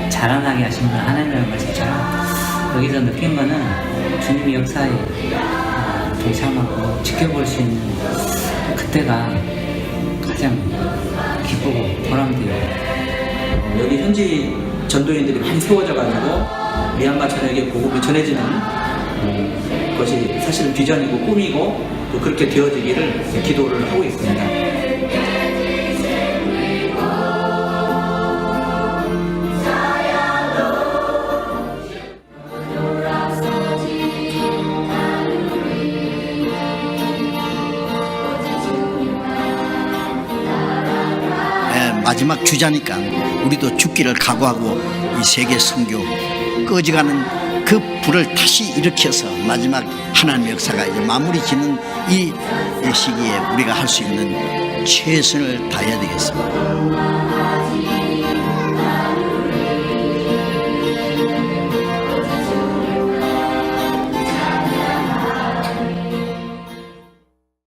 자라나게 하신 건 하나님이라는 걸 진짜 여기서 느낀 거는 주님의 역사에 동참하고 지켜볼 수 있는 그때가 가장 기쁘고 보람돼요. 여기 현지 전도인들이 많이 세워져가지고 미얀마 전역에 복음이 전해지는 것이 사실은 비전이고 꿈이고 또 그렇게 되어지기를 기도를 하고 있습니다. 마지막 주자니까 우리도 죽기를 각오하고 이 세계 선교 꺼져가는 그 불을 다시 일으켜서 마지막 하나님의 역사가 이제 마무리 짓는 이 시기에 우리가 할 수 있는 최선을 다해야 되겠습니다.